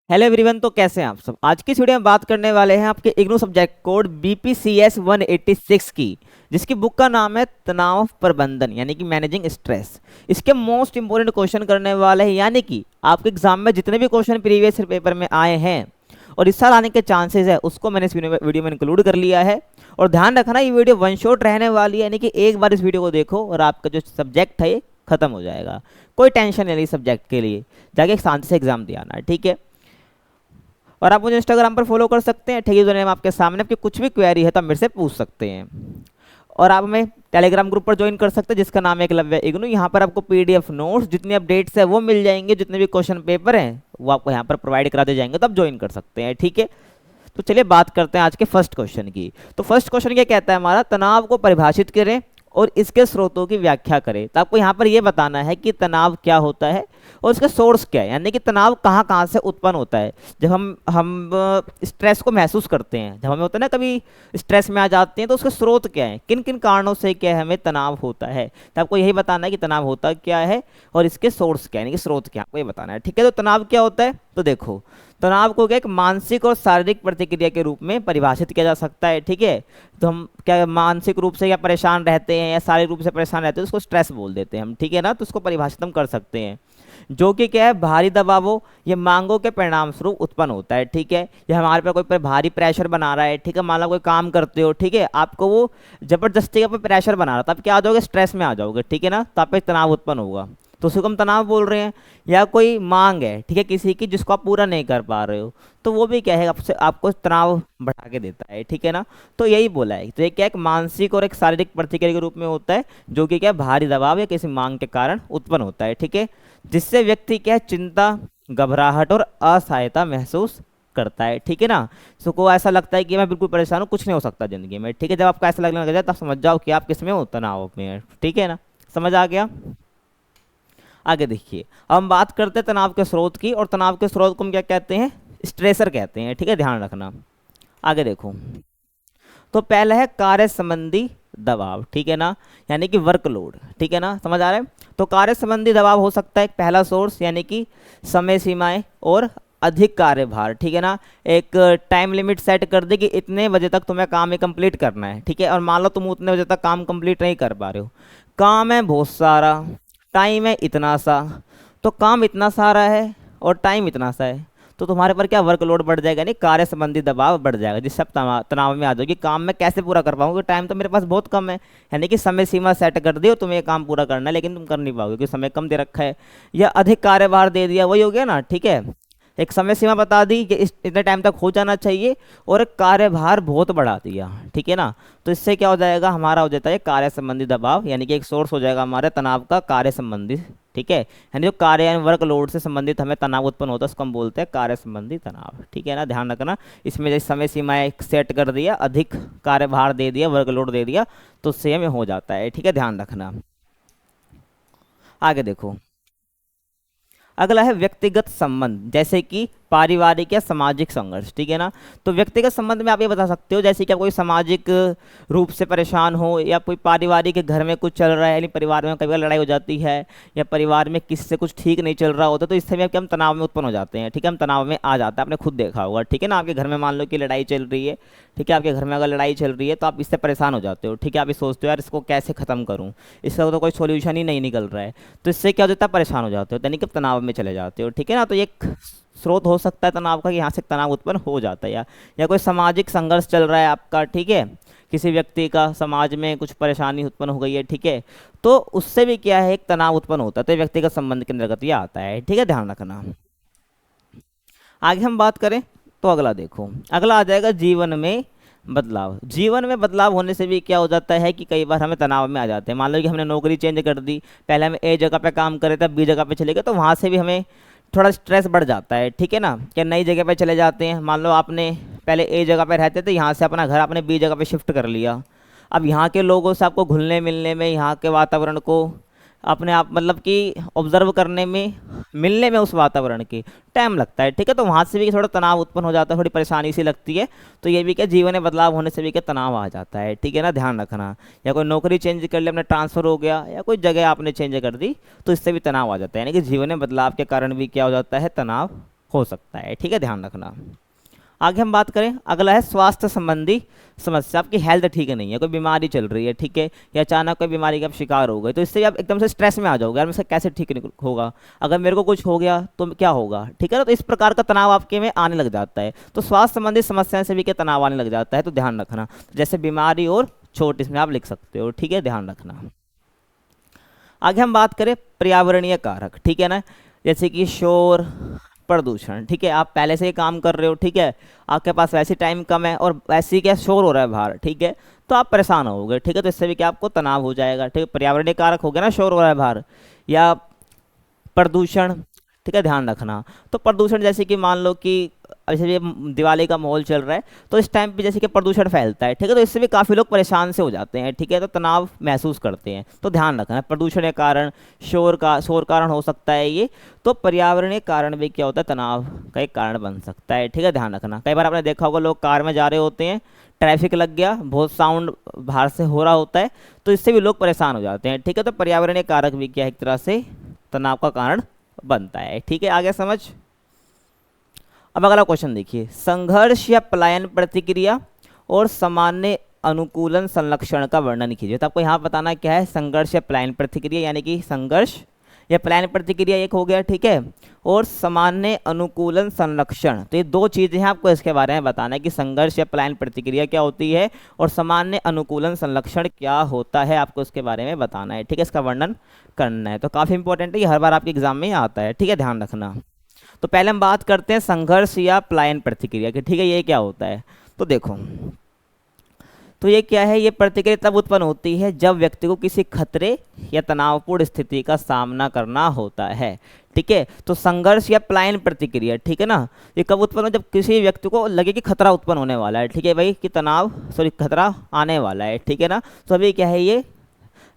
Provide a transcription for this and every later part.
Hello everyone. तो कैसे हैं आप सब। आज की इस वीडियो में बात करने वाले हैं आपके इग्नू सब्जेक्ट कोड BPCS 186 की, जिसकी बुक का नाम है तनाव प्रबंधन यानी कि मैनेजिंग स्ट्रेस। इसके मोस्ट इंपोर्टेंट क्वेश्चन करने वाले हैं, यानी कि आपके एग्जाम में जितने भी क्वेश्चन प्रीवियस पेपर में आए हैं और इस साल आने के चांसेस है, उसको मैंने इस वीडियो में इंक्लूड कर लिया है। और ध्यान रखना, ये वीडियो वन शॉट रहने वाली है, यानी कि एक बार इस वीडियो को देखो और आपका जो सब्जेक्ट है ये खत्म हो जाएगा। कोई टेंशन नहीं सब्जेक्ट के लिए, जाके शांति से एग्जाम दिया ना, ठीक है। और आप मुझे इंस्टाग्राम पर फॉलो कर सकते हैं, ठीक है। नेम आपके सामने, आपकी कुछ भी क्वेरी है तो आप मेरे से पूछ सकते हैं। और आप हमें टेलीग्राम ग्रुप पर ज्वाइन कर सकते हैं, जिसका नाम है एकलव्य इग्नू। यहाँ पर आपको PDF नोट्स जितनी अपडेट्स है वो मिल जाएंगे, जितने भी क्वेश्चन पेपर हैं वो आपको यहाँ पर प्रोवाइड करा दिए जाएंगे, तो आप ज्वाइन कर सकते हैं, ठीक है। तो चलिए बात करते हैं आज के फर्स्ट क्वेश्चन की। तो फर्स्ट क्वेश्चन क्या कहता है हमारा, तनाव को परिभाषित करें और इसके स्रोतों की व्याख्या करें। तो आपको यहाँ पर ये बताना है कि तनाव क्या होता है और इसका सोर्स क्या है, यानी कि तनाव कहाँ कहाँ से उत्पन्न होता है। जब हम स्ट्रेस को महसूस करते हैं, जब हमें होता है ना कभी स्ट्रेस में आ जाते हैं, तो उसके स्रोत क्या है, किन किन कारणों से क्या है हमें तनाव होता है। तो आपको यही बताना है कि तनाव होता क्या है और इसके सोर्स क्या है, यानी कि स्रोत क्या है, आपको ये बताना है, ठीक है। तो तनाव क्या होता है, तो देखो तनाव को क्या एक मानसिक और शारीरिक प्रतिक्रिया के रूप में परिभाषित किया जा सकता है, ठीक है। तो हम क्या मानसिक रूप से या परेशान रहते हैं या शारीरिक रूप से परेशान रहते हैं, तो उसको स्ट्रेस बोल देते हैं हम, ठीक है ना। तो उसको परिभाषित हम कर सकते हैं, जो कि क्या है भारी दबावों या मांगों के परिणाम स्वरूप उत्पन्न होता है, ठीक है। या हमारे पे कोई भारी प्रेशर बना रहा है, ठीक है। मान लो कोई काम करते हो, ठीक है, आपको वो जबरदस्ती का प्रेशर बना रहा था, आप क्या आ जाओगे, स्ट्रेस में आ जाओगे, ठीक है ना। तो आप पे तनाव उत्पन्न होगा, तो उसको हम तनाव बोल रहे हैं। या कोई मांग है, ठीक है, किसी की, जिसको आप पूरा नहीं कर पा रहे हो, तो वो भी क्या है आपसे आपको तनाव बढ़ा के देता है, ठीक है ना। तो यही बोला है, तो ये क्या एक मानसिक और एक शारीरिक प्रतिक्रिया के रूप में होता है, जो कि क्या भारी दबाव या किसी मांग के कारण उत्पन्न होता है, ठीक है। जिससे व्यक्ति क्या है चिंता, घबराहट और असहायता महसूस करता है, ठीक है ना। सो को ऐसा लगता है कि मैं बिल्कुल परेशान हूँ, कुछ नहीं हो सकता जिंदगी में, ठीक है। जब आपको ऐसा लगने लग जाए तब समझ जाओ कि आप किस में हो, तनाव में है, ठीक है ना। समझ आ गया। आगे देखिए, अब हम बात करते हैं तनाव के स्रोत की, और तनाव के स्रोत को हम क्या कहते हैं, स्ट्रेसर कहते हैं, ठीक है, ध्यान रखना। आगे देखो, तो पहला है कार्य संबंधी दबाव, ठीक है ना, यानी कि वर्कलोड, ठीक है ना, समझ आ रहा है। तो कार्य संबंधी दबाव हो सकता है एक पहला सोर्स, यानी कि समय सीमाएं और अधिक कार्यभार, ठीक है ना। एक टाइम लिमिट सेट कर दे कि इतने बजे तक तुम्हें काम ही कंप्लीट करना है, ठीक है। और मान लो तुम उतने बजे तक काम कंप्लीट नहीं कर पा रहे हो, काम है बहुत सारा, टाइम है इतना सा, तो काम इतना सारा है और टाइम इतना सा है, तो तुम्हारे पर क्या वर्कलोड बढ़ जाएगा, नहीं कार्य संबंधी दबाव बढ़ जाएगा, जिससे आप तनाव में आ जाओगे। काम मैं कैसे पूरा कर पाऊंगा, टाइम तो मेरे पास बहुत कम है, यानी कि समय सीमा सेट कर दी और तुम्हें ये काम पूरा करना है, लेकिन तुम कर नहीं पाओगे क्योंकि समय कम दे रखा है। या अधिक कार्यभार दे दिया, वही हो गया ना, ठीक है। एक समय सीमा बता दी कि इस इतने टाइम तक हो जाना चाहिए, और एक कार्यभार बहुत बढ़ा दिया, ठीक है ना। तो इससे क्या हो जाएगा, हमारा हो जाता है कार्य संबंधी दबाव, यानी कि एक सोर्स हो जाएगा हमारे तनाव का कार्य संबंधी, ठीक है। यानी जो कार्य यानी वर्कलोड से संबंधित हमें तनाव उत्पन्न होता है, उसको हम बोलते हैं कार्य संबंधी तनाव, ठीक है ना। ध्यान रखना, इसमें जैसे समय सीमाएं सेट कर दिया, अधिक कार्यभार दे दिया, वर्कलोड दे दिया, तो सेम हो जाता है, ठीक है, ध्यान रखना। आगे देखो, अगला है व्यक्तिगत संबंध, जैसे कि पारिवारिक या सामाजिक संघर्ष, ठीक है ना। तो व्यक्तिगत संबंध में आप ये बता सकते हो, जैसे कि आप कोई सामाजिक रूप से परेशान हो, या कोई पारिवारिक के घर में कुछ चल रहा है, यानी परिवार में कभी कभी लड़ाई हो जाती है, या परिवार में किसी से कुछ ठीक नहीं चल रहा होता, तो इससे भी हम तनाव में उत्पन्न हो जाते हैं, ठीक है। हम तनाव में आ जाते हैं, आपने खुद देखा होगा, ठीक है ना। आपके घर में मान लो कि लड़ाई चल रही है, ठीक है, आपके घर में अगर लड़ाई चल रही है तो आप इससे परेशान हो जाते हो, ठीक है। आप ये सोचते हो यार इसको कैसे ख़त्म करूँ, इसका तो कोई सोल्यूशन ही नहीं निकल रहा है, तो इससे क्या हो जाता है, परेशान हो जाते हो, यानी कि तनाव में चले जाते हो, ठीक है ना। तो ये एक स्रोत हो सकता है तनाव का कि यहाँ से तनाव उत्पन्न हो जाता है। या कोई सामाजिक संघर्ष चल रहा है आपका, ठीक है, किसी व्यक्ति का समाज में कुछ परेशानी उत्पन्न हो गई है, ठीक है, तो उससे भी क्या है एक तनाव उत्पन्न होता है, तो व्यक्तिगत संबंध के अंतर्गत ये आता है, ठीक है, ध्यान रखना। आगे हम बात करें तो अगला देखो, अगला आ जाएगा जीवन में बदलाव। जीवन में बदलाव होने से भी क्या हो जाता है कि कई बार हमें तनाव में आ जाते हैं। मान लो कि हमने नौकरी चेंज कर दी, पहले हम ए जगह पे काम कर रहे थे, अब बी जगह पे चले गए, तो वहाँ से भी हमें थोड़ा स्ट्रेस बढ़ जाता है, ठीक है ना। कि नई जगह पे चले जाते हैं, मान लो आपने पहले ए जगह पे रहते थे, यहाँ से अपना घर आपने बी जगह पे शिफ्ट कर लिया। अब यहाँ के लोगों से आपको घुलने मिलने में, यहाँ के वातावरण को अपने आप मतलब कि ऑब्जर्व करने में, मिलने में उस वातावरण के टाइम लगता है, ठीक है। तो वहाँ से भी थोड़ा तनाव उत्पन्न हो जाता है, थोड़ी परेशानी सी लगती है, तो ये भी क्या जीवन में बदलाव होने से भी क्या तनाव आ जाता है, ठीक है ना, ध्यान रखना। या कोई नौकरी चेंज कर लिया, अपना ट्रांसफ़र हो गया, या कोई जगह आपने चेंज कर दी, तो इससे भी तनाव आ जाता है, यानी कि जीवन में बदलाव के कारण भी क्या हो जाता है, तनाव हो सकता है, ठीक है, ध्यान रखना। आगे हम बात करें, अगला है स्वास्थ्य संबंधी समस्या। आपकी हेल्थ ठीक है नहीं है, कोई बीमारी चल रही है, ठीक है, या अचानक कोई बीमारी का आप शिकार हो गए, तो इससे आप एकदम से स्ट्रेस में आ जाओगे, यार मेरे से कैसे ठीक होगा, अगर मेरे को कुछ हो गया तो क्या होगा, ठीक है ना। तो इस प्रकार का तनाव आपके में आने लग जाता है। तो स्वास्थ्य संबंधी समस्याएं से भी क्या तनाव आने लग जाता है, तो ध्यान रखना। जैसे बीमारी और चोट, इसमें आप लिख सकते हो, ठीक है, ध्यान रखना। आगे हम बात करें पर्यावरणीय कारक, ठीक है ना, जैसे कि शोर, प्रदूषण, ठीक है, आप पहले से ही काम कर रहे हो, ठीक है, आपके पास वैसे टाइम कम है और वैसे ही क्या शोर हो रहा है बाहर, ठीक है, तो आप परेशान होगे, ठीक है, तो इससे भी क्या आपको तनाव हो जाएगा, ठीक है। पर्यावरणीय कारक हो गया ना, शोर हो रहा है बाहर, या प्रदूषण, ठीक है, ध्यान रखना। तो प्रदूषण जैसे कि मान लो कि जैसे ये दिवाली का माहौल चल रहा है, तो इस टाइम पे जैसे कि प्रदूषण फैलता है, ठीक है, तो इससे भी काफ़ी लोग परेशान से हो जाते हैं, ठीक है, तो तनाव महसूस करते हैं। तो ध्यान रखना, प्रदूषण के कारण, शोर कारण हो सकता है ये। तो पर्यावरणीय कारण भी क्या होता है, तनाव का एक कारण बन सकता है, ठीक है, ध्यान रखना। कई बार आपने देखा होगा, लोग कार में जा रहे होते हैं, ट्रैफिक लग गया, बहुत साउंड बाहर से हो रहा होता है, तो इससे भी लोग परेशान हो जाते हैं, ठीक है। तो पर्यावरणीय कारक भी क्या है, एक तरह से तनाव का कारण बनता है, ठीक है, आगे समझ। अब अगला क्वेश्चन देखिए, संघर्ष या पलायन प्रतिक्रिया और सामान्य अनुकूलन संलक्षण का वर्णन कीजिए। तो आपको यहाँ बताना क्या है, संघर्ष या पलायन प्रतिक्रिया, यानी कि संघर्ष या पलायन प्रतिक्रिया एक हो गया, ठीक है, और सामान्य अनुकूलन संलक्षण, तो ये दो चीजें हैं, आपको इसके बारे में बताना है कि संघर्ष या पलायन प्रतिक्रिया क्या होती है और सामान्य अनुकूलन संलक्षण क्या होता है, आपको इसके बारे में बताना है, ठीक है, इसका वर्णन करना है। तो काफी इंपॉर्टेंट है, ये हर बार आपके एग्जाम में आता है, ठीक है, ध्यान रखना। तो पहले हम बात करते हैं संघर्ष या पलायन प्रतिक्रिया की, ठीक है, ये क्या होता है। तो देखो, तो ये क्या है, ये प्रतिक्रिया तब उत्पन्न होती है जब व्यक्ति को किसी खतरे या तनावपूर्ण स्थिति का सामना करना होता है, ठीक है। तो संघर्ष या पलायन प्रतिक्रिया, ठीक है ना, ये कब उत्पन्न हो, जब किसी व्यक्ति को लगे कि खतरा उत्पन्न होने वाला है, ठीक है भाई, कि तनाव सॉरी खतरा आने वाला है, ठीक है ना। तो अभी क्या है ये,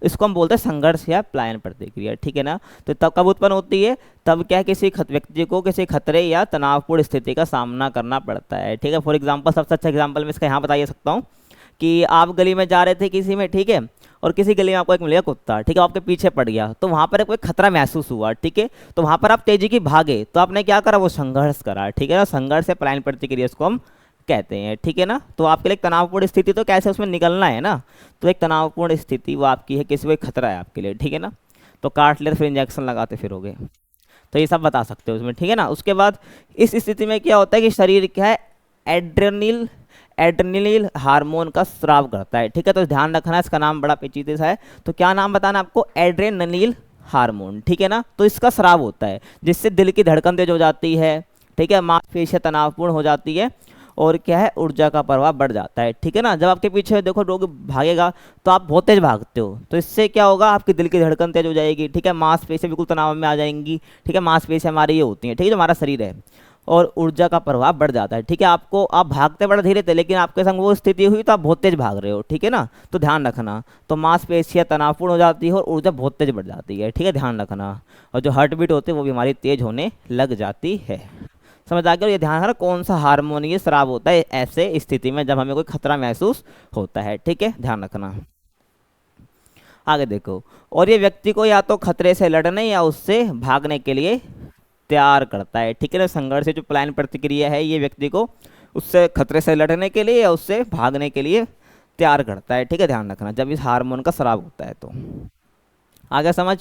इसको हम बोलते हैं संघर्ष या पलायन प्रतिक्रिया, ठीक है ना। तो तब कब उत्पन्न होती है, तब क्या है, किसी व्यक्ति को किसी खतरे या तनावपूर्ण स्थिति का सामना करना पड़ता है, ठीक है। फॉर एग्जांपल, सबसे अच्छा एग्जांपल मैं इसका यहाँ बता सकता हूँ कि आप गली में जा रहे थे किसी में, ठीक है, और किसी गली में आपको एक मिल गया कुत्ता, ठीक है, आपके पीछे पड़ गया, तो वहाँ पर कोई खतरा महसूस हुआ, ठीक है, तो वहाँ पर आप तेजी की भागे, तो आपने क्या करा, वो संघर्ष करा, ठीक है ना। संघर्ष या पलायन प्रतिक्रिया इसको हम कहते हैं, ठीक है ना। तो आपके लिए एक तनावपूर्ण स्थिति, तो कैसे उसमें निकलना है ना, तो एक तनावपूर्ण स्थिति वो आपकी है, किसी को एक खतरा है आपके लिए, ठीक है ना, तो काट ले फिर इंजेक्शन लगाते फिरोगे, तो ये सब बता सकते हो उसमें, ठीक है ना। उसके बाद इस स्थिति में क्या होता है कि शरीर क्या है, एड्रेनलिन हार्मोन का स्राव करता है, ठीक है, तो ध्यान रखना, इसका नाम बड़ा पेचीदे सा है, तो क्या नाम बताना आपको, एड्रेनलिन हार्मोन, ठीक है ना। तो इसका स्राव होता है जिससे दिल की धड़कन तेज हो जाती है, ठीक है, मांसपेशियां तनावपूर्ण हो जाती है, और क्या है, ऊर्जा का प्रभाव बढ़ जाता है, ठीक है ना। जब आपके पीछे देखो लोग भागेगा तो आप बहुत तेज भागते हो, तो इससे क्या होगा, आपकी दिल की धड़कन तेज हो जाएगी, ठीक है, मांसपेशियां बिल्कुल तनाव में आ जाएंगी, ठीक है, मांसपेशियां हमारी ये होती हैं, ठीक है, जो हमारा शरीर है, और ऊर्जा का प्रभाव बढ़ जाता है, ठीक है। आपको आप भागते बड़ा धीरे थे, लेकिन आपके संग वो स्थिति हुई तो आप बहुत तेज भाग रहे हो, ठीक है ना, तो ध्यान रखना। तो मांसपेशियां तनावपूर्ण हो जाती है और ऊर्जा बहुत तेज बढ़ जाती है, ठीक है, ध्यान रखना। और जो हार्ट बीट होती है वो भी हमारी तेज होने लग जाती है। समझ आ गया। ये ध्यान रखना, कौन सा हार्मोन ये स्राव होता है ऐसे स्थिति में जब हमें कोई खतरा महसूस होता है, ठीक है, ध्यान रखना। आगे देखो, और ये व्यक्ति को या तो खतरे से लड़ने या उससे भागने के लिए तैयार करता है, ठीक है ना। संघर्ष से जो पलायन प्रतिक्रिया है, ये व्यक्ति को उससे खतरे से लड़ने के लिए या उससे भागने के लिए तैयार करता है, ठीक है, ध्यान रखना, जब इस हार्मोन का स्राव होता है। तो आगे समझ।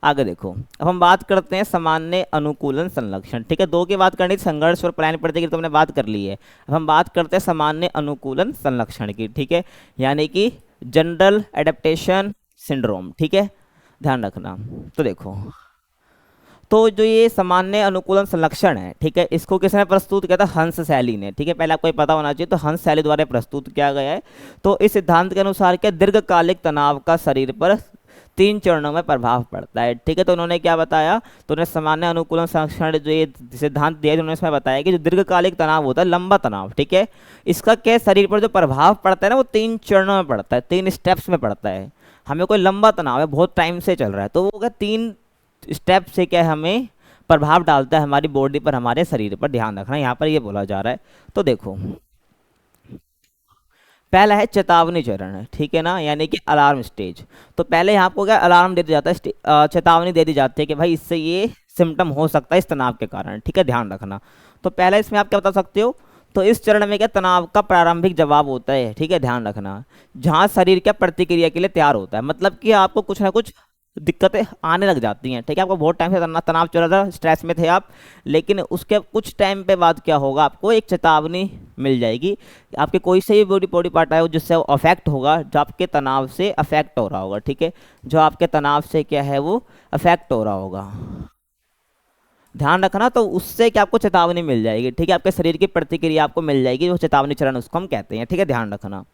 आगे देखो, अब हम बात करते हैं सामान्य अनुकूलन संलक्षण, ठीक है, दो की बात करनी थी, संघर्ष और पलायन प्रतिक्रिया तो हमने बात कर ली है। अब हम बात करते हैं सामान्य अनुकूलन संलक्षण की, ठीक है, यानी कि जनरल एडेप्टेशन सिंड्रोम, ठीक है, ध्यान रखना। तो देखो, तो जो ये सामान्य अनुकूलन संलक्षण है, ठीक है, इसको किसने प्रस्तुत किया था, हंस सैली ने, ठीक है, पहले आपको ये पता होना चाहिए, तो हंस सैली द्वारा प्रस्तुत किया गया है। तो इस सिद्धांत के अनुसार क्या, दीर्घकालिक तनाव का शरीर पर 3 चरणों में प्रभाव पड़ता है, ठीक है। तो उन्होंने क्या बताया, तो उन्होंने सामान्य अनुकूलन संरक्षण जो ये सिद्धांत दिया, उन्होंने इसमें बताया कि जो दीर्घकालिक तनाव होता है, लंबा तनाव, ठीक है, इसका क्या शरीर पर जो प्रभाव पड़ता है ना, वो 3 चरणों में पड़ता है, 3 स्टेप्स में पड़ता है। हमें कोई लंबा तनाव है, बहुत टाइम से चल रहा है, तो वो क्या 3 स्टेप से क्या हमें प्रभाव डालता है हमारी बॉडी पर, हमारे शरीर पर, ध्यान रखना, यहाँ पर ये बोला जा रहा है। तो देखो, पहला है चेतावनी चरण, ठीक है ना, यानी कि अलार्म स्टेज। तो पहले यहाँ आपको क्या अलार्म दे दिया जाता है, चेतावनी दे दी जाती है कि भाई इससे ये सिम्टम हो सकता है इस तनाव के कारण, ठीक है, ध्यान रखना। तो पहला इसमें आप क्या बता सकते हो, तो इस चरण में क्या तनाव का प्रारंभिक जवाब होता है, ठीक है, ध्यान रखना, जहां शरीर क्या प्रतिक्रिया के लिए तैयार होता है, मतलब कि आपको कुछ ना कुछ दिक्कतें आने लग जाती हैं, ठीक है, आपको बहुत टाइम से तनाव चल रहा था, स्ट्रेस में थे आप, लेकिन उसके कुछ टाइम पे बाद क्या होगा, आपको एक चेतावनी मिल जाएगी, आपके कोई से भी बॉडी बॉडी पार्ट है जिससे वो अफेक्ट होगा, जो आपके तनाव से अफेक्ट हो रहा होगा, ठीक है, जो आपके तनाव से क्या है वो अफेक्ट हो रहा होगा, ध्यान रखना। तो उससे क्या आपको चेतावनी मिल जाएगी, ठीक है, आपके शरीर की प्रतिक्रिया आपको मिल जाएगी, वो चेतावनी चरण उसको हम कहते हैं, ठीक है, ध्यान रखना।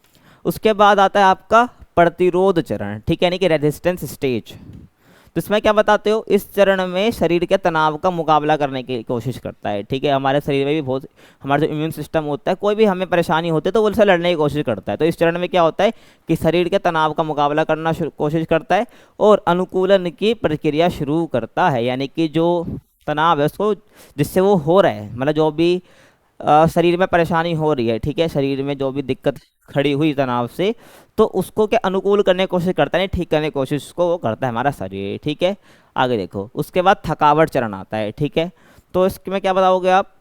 उसके बाद आता है आपका प्रतिरोध चरण, ठीक है, यानी कि रेजिस्टेंस स्टेज। तो इसमें क्या बताते हो, इस चरण में शरीर के तनाव का मुकाबला करने की कोशिश करता है, ठीक है, हमारे शरीर में भी बहुत, हमारा जो इम्यून सिस्टम होता है, कोई भी हमें परेशानी होती है तो वो उससे लड़ने की कोशिश करता है। तो इस चरण में क्या होता है कि शरीर के तनाव का मुकाबला करना कोशिश करता है और अनुकूलन की प्रक्रिया शुरू करता है, यानी कि जो तनाव है उसको, जिससे वो हो रहा है, मतलब जो भी शरीर में परेशानी हो रही है, ठीक है, शरीर में जो भी दिक्कत खड़ी हुई तनाव से, तो उसको क्या अनुकूल करने की कोशिश करता है, ठीक करने की कोशिश को वो करता है हमारा शरीर, ठीक है। आगे देखो, उसके बाद थकावट चरण आता है, ठीक है। तो इसमें क्या बताओगे आप,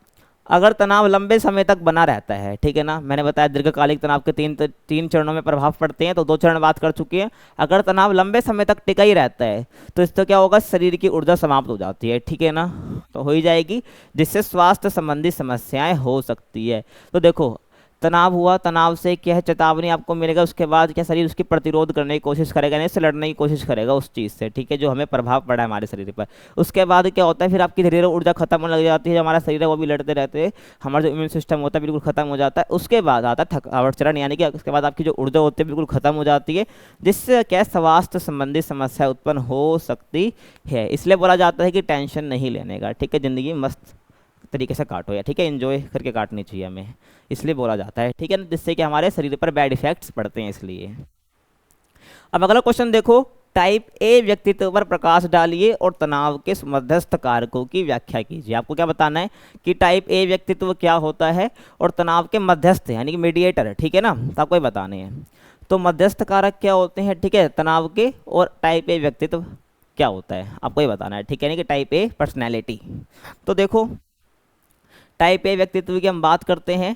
अगर तनाव लंबे समय तक बना रहता है, ठीक है ना, मैंने बताया दीर्घकालिक तनाव के तीन चरणों में प्रभाव पड़ते हैं, तो 2 चरण बात कर चुके हैं। अगर तनाव लंबे समय तक टिका ही रहता है तो इससे क्या होगा, शरीर की ऊर्जा समाप्त हो जाती है, ठीक है ना, तो हो ही जाएगी, जिससे स्वास्थ्य संबंधी समस्याएं हो सकती है। तो देखो, तनाव हुआ, तनाव से क्या है चेतावनी आपको मिलेगा, उसके बाद क्या शरीर उसकी प्रतिरोध करने की कोशिश करेगा, नहीं से लड़ने की कोशिश करेगा उस चीज़ से, ठीक है, जो हमें प्रभाव पड़ा है हमारे शरीर पर। उसके बाद क्या होता है, फिर आपकी धीरे धीरे ऊर्जा खत्म होने लग जाती है, जो हमारा शरीर है वो भी लड़ते रहते हैं, हमारा जो इम्यून सिस्टम होता है बिल्कुल खत्म हो जाता है। उसके बाद आता है थकावट चरण, यानी कि उसके बाद आपकी जो ऊर्जा होती है बिल्कुल खत्म हो जाती है, जिससे क्या स्वास्थ्य संबंधी समस्या उत्पन्न हो सकती है। इसलिए बोला जाता है कि टेंशन नहीं लेने का, ठीक है, ज़िंदगी मस्त तरीके से काटो, या ठीक है, एंजॉय करके काटनी चाहिए हमें, इसलिए बोला जाता है, ठीक है, जिससे कि हमारे शरीर पर बैड इफेक्ट्स पड़ते हैं इसलिए। अब अगला क्वेश्चन देखो, टाइप ए व्यक्तित्व पर प्रकाश डालिए और तनाव के मध्यस्थ कारकों की व्याख्या कीजिए। आपको क्या बताना है कि टाइप ए व्यक्तित्व क्या होता है और तनाव के मध्यस्थ यानी कि मीडिएटर, ठीक है ना, तो आपको ये बताने हैं। तो मध्यस्थ कारक क्या होते हैं, ठीक है, तनाव के, और टाइप ए व्यक्तित्व क्या होता है आपको ये बताना है, ठीक है, यानी कि टाइप ए पर्सनैलिटी। तो देखो, टाइप ए व्यक्तित्व की हम बात करते हैं,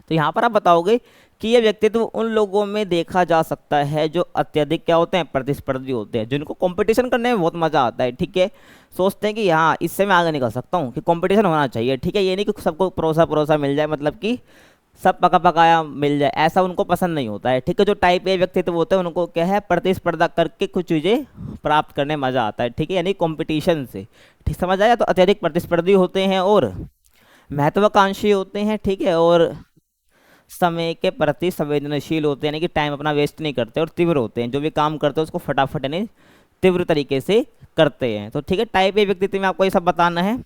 तो यहाँ पर आप बताओगे कि यह व्यक्तित्व उन लोगों में देखा जा सकता है जो अत्यधिक क्या होते हैं, प्रतिस्पर्धी होते हैं, जिनको कंपटीशन करने में बहुत मजा आता है, ठीक है, सोचते हैं कि हाँ इससे मैं आगे निकल सकता हूँ, कि कंपटीशन होना चाहिए, ठीक है, ये नहीं कि सबको परोसा परोसा मिल जाए, मतलब कि सब पका पकाया मिल जाए, ऐसा उनको पसंद नहीं होता है, ठीक है। जो टाइप ए व्यक्तित्व होते हैं उनको क्या है, प्रतिस्पर्धा करके कुछ चीज़ें प्राप्त करने में मजा आता है, ठीक है, यानी कंपटीशन से, ठीक समझ आया। तो अत्यधिक प्रतिस्पर्धी होते हैं और महत्वाकांक्षी होते हैं, ठीक है, और समय के प्रति संवेदनशील होते हैं, यानी कि टाइम अपना वेस्ट नहीं करते, और तीव्र होते हैं, जो भी काम करते हैं उसको फटाफट यानी तीव्र तरीके से करते हैं। तो ठीक है, टाइप ए व्यक्तित्व में आपको ये सब बताना है।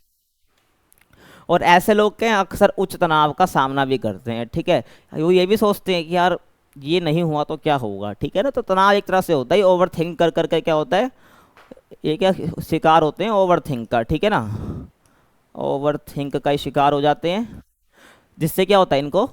और ऐसे लोग क्या अक्सर उच्च तनाव का सामना भी करते हैं, ठीक है, वो ये भी सोचते हैं कि यार ये नहीं हुआ तो क्या होगा, ठीक है ना। तो तनाव एक तरह से होता है, ओवर थिंक कर करके क्या होता है, ये क्या शिकार होते हैं ओवर थिंक का, ठीक है ना, ओवर थिंक का ही शिकार हो जाते हैं, जिससे क्या होता है इनको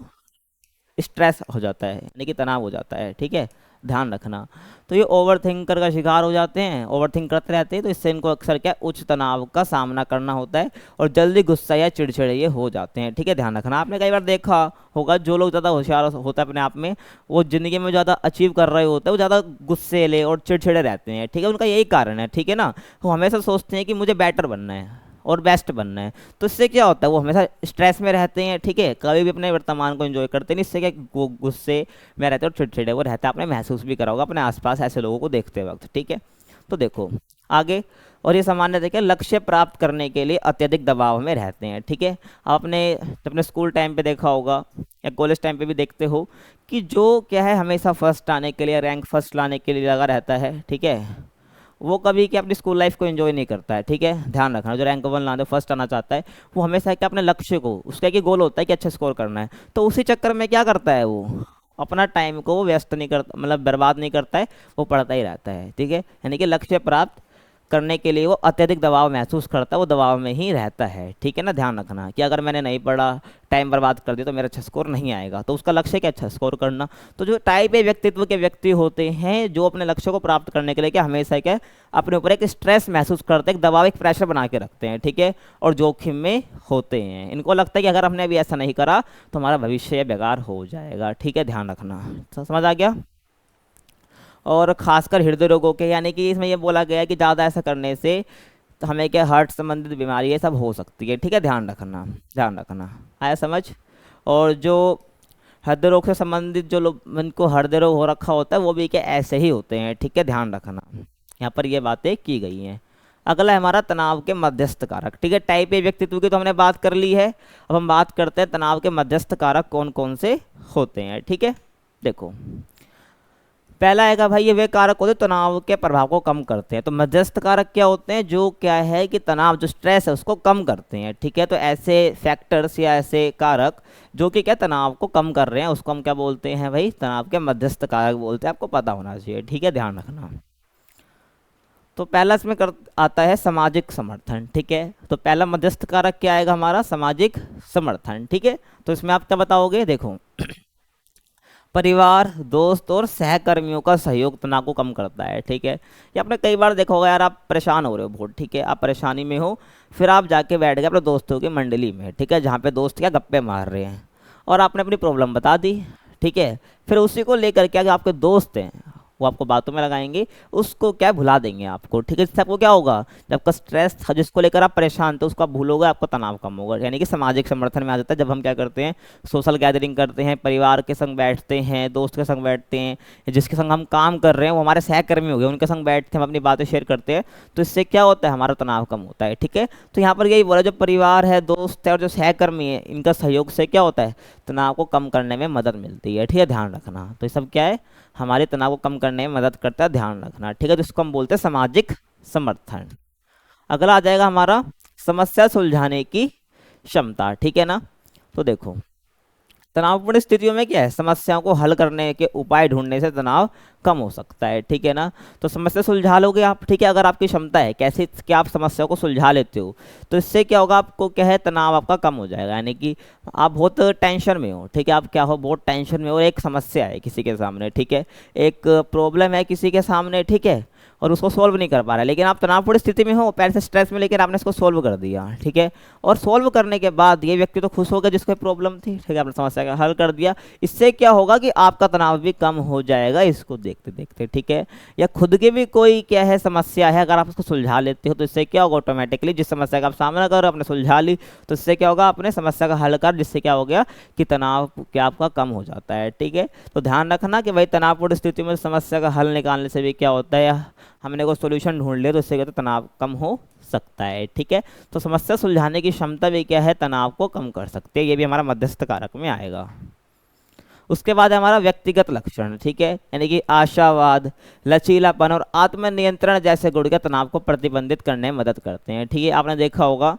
स्ट्रेस हो जाता है, यानी कि तनाव हो जाता है, ठीक है, ध्यान रखना। तो ये ओवर थिंकर का शिकार हो जाते हैं, ओवर थिंक करते रहते हैं, तो इससे इनको अक्सर क्या उच्च तनाव का सामना करना होता है और जल्दी गुस्सा या चिड़चिड़े ये हो जाते हैं, ठीक है, ध्यान रखना। आपने कई बार देखा होगा जो लोग ज़्यादा होशियार होता है अपने आप में, वो ज़िंदगी में ज़्यादा अचीव कर रहे होते हैं, वो ज़्यादा गुस्सेले और चिड़चिड़े रहते हैं, ठीक है, उनका यही कारण है, ठीक है ना। वो हमेशा सोचते हैं कि मुझे बेटर बनना है और बेस्ट बनना है, तो इससे क्या होता है वो हमेशा स्ट्रेस में रहते हैं, ठीक है, कभी भी अपने वर्तमान को एंजॉय करते नहीं, इससे क्या गुस्से में रहते हैं और चिड़चिड़े वो रहता है, आपने महसूस भी करा होगा अपने आसपास ऐसे लोगों को देखते वक्त, ठीक है। तो देखो आगे, और ये सामान्य देखिए लक्ष्य प्राप्त करने के लिए अत्यधिक दबाव में रहते हैं, ठीक है। आपने अपने स्कूल टाइम पे देखा होगा या कॉलेज टाइम पे भी देखते हो कि जो क्या है हमेशा फर्स्ट आने के लिए, रैंक फर्स्ट लाने के लिए लगा रहता है, ठीक है, वो कभी क्या अपनी स्कूल लाइफ को एंजॉय नहीं करता है, ठीक है, ध्यान रखना। जो रैंक 1 लाने फर्स्ट आना चाहता है वो हमेशा क्या अपने लक्ष्य को, उसका एक गोल होता है कि अच्छा स्कोर करना है, तो उसी चक्कर में क्या करता है वो अपना टाइम को वो व्यस्त नहीं करता, मतलब बर्बाद नहीं करता है, वो पढ़ता ही रहता है, ठीक है, यानी कि लक्ष्य प्राप्त करने के लिए वो अत्यधिक दबाव महसूस करता है, वो दबाव में ही रहता है। ठीक है ना, ध्यान रखना कि अगर मैंने नहीं पढ़ा, टाइम बर्बाद कर दिया तो मेरा अच्छा स्कोर नहीं आएगा। तो उसका लक्ष्य क्या, अच्छा स्कोर करना। तो जो टाइप ए व्यक्तित्व के व्यक्ति होते हैं, जो अपने लक्ष्य को प्राप्त करने के लिए क्या हमेशा क्या अपने ऊपर एक स्ट्रेस महसूस करते हैं, एक दबाव, एक प्रेशर बना के रखते हैं। ठीक है, और जोखिम में होते हैं। इनको लगता है कि अगर हमने अभी ऐसा नहीं करा तो हमारा भविष्य बेकार हो जाएगा। ठीक है, ध्यान रखना। समझ आ गया। और खासकर हृदय रोगों के, यानी कि इसमें ये बोला गया है कि ज़्यादा ऐसा करने से तो हमें क्या हार्ट संबंधित बीमारी ये सब हो सकती है। ठीक है, ध्यान रखना, ध्यान रखना। आया समझ। और जो हृदय रोग से संबंधित जो लोग, जिनको हृदय रोग हो रखा होता है, वो भी क्या ऐसे ही होते हैं। ठीक है, ध्यान रखना, यहाँ पर ये बातें की गई हैं। अगला है हमारा तनाव के मध्यस्थ कारक। ठीक है, टाइप ए व्यक्तित्व की तो हमने बात कर ली है। अब हम बात करते हैं तनाव के मध्यस्थ कारक कौन कौन से होते हैं। ठीक है, देखो पहला आएगा भाई, ये वे कारक होते हैं तनाव के प्रभाव को कम करते हैं। तो मध्यस्थ कारक क्या होते हैं, जो क्या है कि तनाव, जो स्ट्रेस है उसको कम करते हैं। ठीक है, तो ऐसे फैक्टर्स या ऐसे कारक जो कि क्या तनाव को कम कर रहे हैं, उसको हम क्या बोलते हैं भाई, तनाव के मध्यस्थ कारक बोलते हैं। आपको पता होना चाहिए। ठीक है, ध्यान रखना। तो पहला इसमें आता है सामाजिक समर्थन। ठीक है, तो पहला मध्यस्थ कारक क्या आएगा हमारा, सामाजिक समर्थन। ठीक है, तो इसमें आप क्या बताओगे, देखो परिवार, दोस्त और सहकर्मियों का सहयोग तनाव को कम करता है। ठीक है, ये आपने कई बार देखा होगा यार, आप परेशान हो रहे हो बहुत। ठीक है, आप परेशानी में हो, फिर आप जाके बैठ गए अपने दोस्तों की मंडली में। ठीक है, जहाँ पे दोस्त क्या गप्पे मार रहे हैं, और आपने अपनी प्रॉब्लम बता दी। ठीक है, फिर उसी को लेकर के आगे आपके दोस्त हैं, वो आपको बातों में लगाएंगे, उसको क्या भुला देंगे आपको। ठीक है, जिससे आपको क्या होगा, जब आपका स्ट्रेस था जिसको लेकर आप परेशान थे उसको आप भूलोगे, आपका तनाव कम होगा। यानी कि सामाजिक समर्थन में आ जाता है। जब हम क्या करते हैं, सोशल गैदरिंग करते हैं, परिवार के संग बैठते हैं, दोस्त के संग बैठते हैं, जिसके संग हम काम कर रहे हैं वो हमारे सहकर्मी हो गए, उनके संग बैठते हैं, हम अपनी बातें शेयर करते हैं, तो इससे क्या होता है, हमारा तनाव कम होता है। ठीक है, तो यहाँ पर यही बोला, जो परिवार है, दोस्त है और जो सहकर्मी है, इनका सहयोग से क्या होता है, तनाव को कम करने में मदद मिलती है। ठीक है, ध्यान रखना। तो ये सब क्या है, हमारे तनाव को कम करने में मदद करता है, ध्यान रखना। ठीक है, तो इसको हम बोलते हैं सामाजिक समर्थन। अगला आ जाएगा हमारा समस्या सुलझाने की क्षमता। ठीक है ना, तो देखो तनावपूर्ण स्थितियों में क्या है, समस्याओं को हल करने के उपाय ढूंढने से तनाव कम हो सकता है। ठीक है ना, तो समस्या सुलझा लोगे आप। ठीक है, अगर आपकी क्षमता है कैसे कि आप समस्या को सुलझा लेते हो, तो इससे क्या होगा, आपको क्या है, तनाव आपका कम हो जाएगा। यानी कि आप बहुत टेंशन में हो। ठीक है, आप क्या हो, बहुत टेंशन में हो, एक समस्या है किसी के सामने। ठीक है, एक प्रॉब्लम है किसी के सामने। ठीक है, और उसको सोल्व नहीं कर पा रहा है, लेकिन आप तनावपूर्ण स्थिति में हो, पहले से स्ट्रेस में, लेकिन आपने इसको सोल्व कर दिया। ठीक है, और सोल्व करने के बाद ये व्यक्ति तो खुश हो गया जिसको प्रॉब्लम थी। ठीक है, आपने समस्या का हल कर दिया, इससे क्या होगा कि आपका तनाव भी कम हो जाएगा इसको देखते देखते। ठीक है, या खुद की भी कोई क्या है समस्या है, अगर आप उसको सुलझा लेते हो तो इससे क्या होगा, ऑटोमेटिकली जिस समस्या का आप सामना कर रहे हो आपने सुलझा ली, तो इससे क्या होगा, आपने समस्या का हल कर, जिससे क्या हो गया कि तनाव क्या आपका कम हो जाता है। ठीक है, तो ध्यान रखना कि भाई तनावपूर्ण स्थिति में समस्या का हल निकालने से भी क्या होता है, हमने को सोल्यूशन ढूंढ लिया, तो इससे क्या होता है, तनाव कम हो सकता है। ठीक है, तो समस्या सुलझाने की क्षमता भी क्या है, तनाव को कम कर सकती है। ये भी हमारा मध्यस्थ कारक में आएगा। उसके बाद है हमारा व्यक्तिगत लक्षण। ठीक है, यानी कि आशावाद, लचीलापन और आत्मनियंत्रण जैसे गुण के तनाव को प्रतिबंधित करने में मदद करते हैं। ठीक है, आपने देखा होगा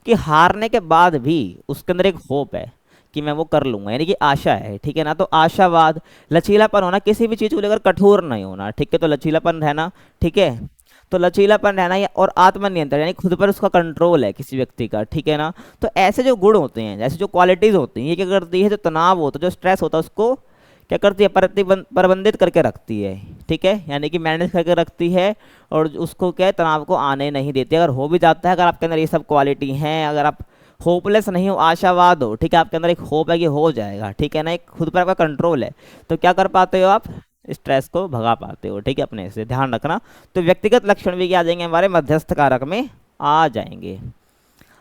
कि हारने के बाद भी उसके अंदर एक होप है कि मैं वो कर लूंगा, यानी कि आशा है। ठीक है ना, तो आशावाद, लचीलापन होना, किसी भी चीज़ को लेकर कठोर नहीं होना। ठीक है, तो लचीलापन रहना। ठीक है, तो लचीलापन रहना और आत्मनियंत्रण, यानी खुद पर उसका कंट्रोल है किसी व्यक्ति का। ठीक है ना, तो ऐसे जो गुण होते हैं, जैसे जो क्वालिटीज़ होती हैं, ये क्या करती है, जो तनाव होता है, जो स्ट्रेस होता है, उसको क्या करती है, प्रबंधित करके रखती है। ठीक है, यानी कि मैनेज करके रखती है, और उसको क्या है, तनाव को आने नहीं देती। अगर हो भी जाता है, अगर आपके अंदर ये सब क्वालिटी हैं, अगर आप होपलेस नहीं हो, आशावाद हो, ठीक है, आपके अंदर एक होप है कि हो जाएगा। ठीक है ना, एक खुद पर आपका कंट्रोल है, तो क्या कर पाते हो, आप स्ट्रेस को भगा पाते हो। ठीक है, अपने से ध्यान रखना। तो व्यक्तिगत लक्षण भी क्या आ जाएंगे, हमारे मध्यस्थ कारक में आ जाएंगे।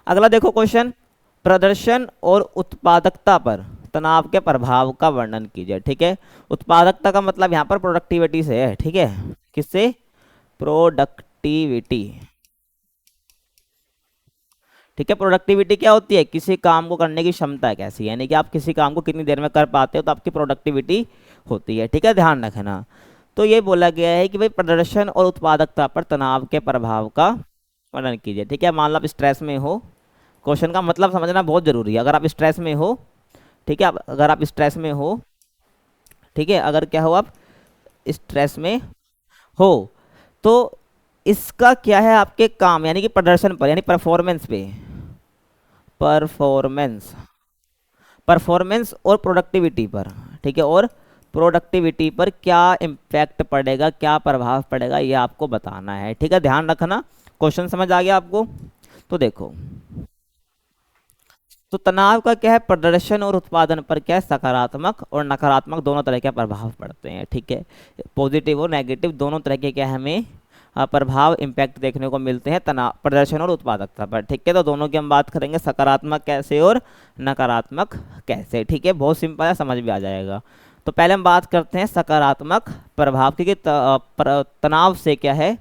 अगला देखो क्वेश्चन, प्रदर्शन और उत्पादकता पर तनाव के प्रभाव का वर्णन कीजिए। ठीक है, उत्पादकता का मतलब यहाँ पर प्रोडक्टिविटी से है। ठीक है, किससे, प्रोडक्टिविटी। ठीक है, प्रोडक्टिविटी क्या होती है, किसी काम को करने की क्षमता कैसी है, यानी कि आप किसी काम को कितनी देर में कर पाते हो, तो आपकी प्रोडक्टिविटी होती है। ठीक है, ध्यान रखना। तो ये बोला गया है कि भाई प्रदर्शन और उत्पादकता पर तनाव के प्रभाव का वर्णन कीजिए। ठीक है, मान लो आप स्ट्रेस में हो, क्वेश्चन का मतलब समझना बहुत जरूरी है। अगर आप स्ट्रेस में हो, ठीक है, अगर आप स्ट्रेस में हो, ठीक है, अगर क्या हो, आप स्ट्रेस में हो, तो इसका क्या है आपके काम यानी कि प्रदर्शन पर यानी परफॉर्मेंस पे, परफॉर्मेंस परफॉर्मेंस और प्रोडक्टिविटी पर, ठीक है, और प्रोडक्टिविटी पर क्या इम्पैक्ट पड़ेगा, क्या प्रभाव पड़ेगा, ये आपको बताना है, ठीक है, ध्यान रखना। क्वेश्चन समझ आ गया आपको? तो देखो, तो तनाव का क्या है, प्रदर्शन और उत्पादन पर क्या है, सकारात्मक और नकारात्मक दोनों तरह के प्रभाव पड़ते हैं, ठीक है, पॉजिटिव और नेगेटिव दोनों तरह के क्या है हमें प्रभाव इम्पैक्ट देखने को मिलते हैं तनाव, प्रदर्शन और उत्पादकता पर, ठीक है। तो दोनों की हम बात करेंगे, सकारात्मक कैसे और नकारात्मक कैसे, ठीक है, बहुत सिंपल है, समझ भी आ जाएगा। तो पहले हम बात करते हैं सकारात्मक प्रभाव, क्योंकि तनाव से क्या है,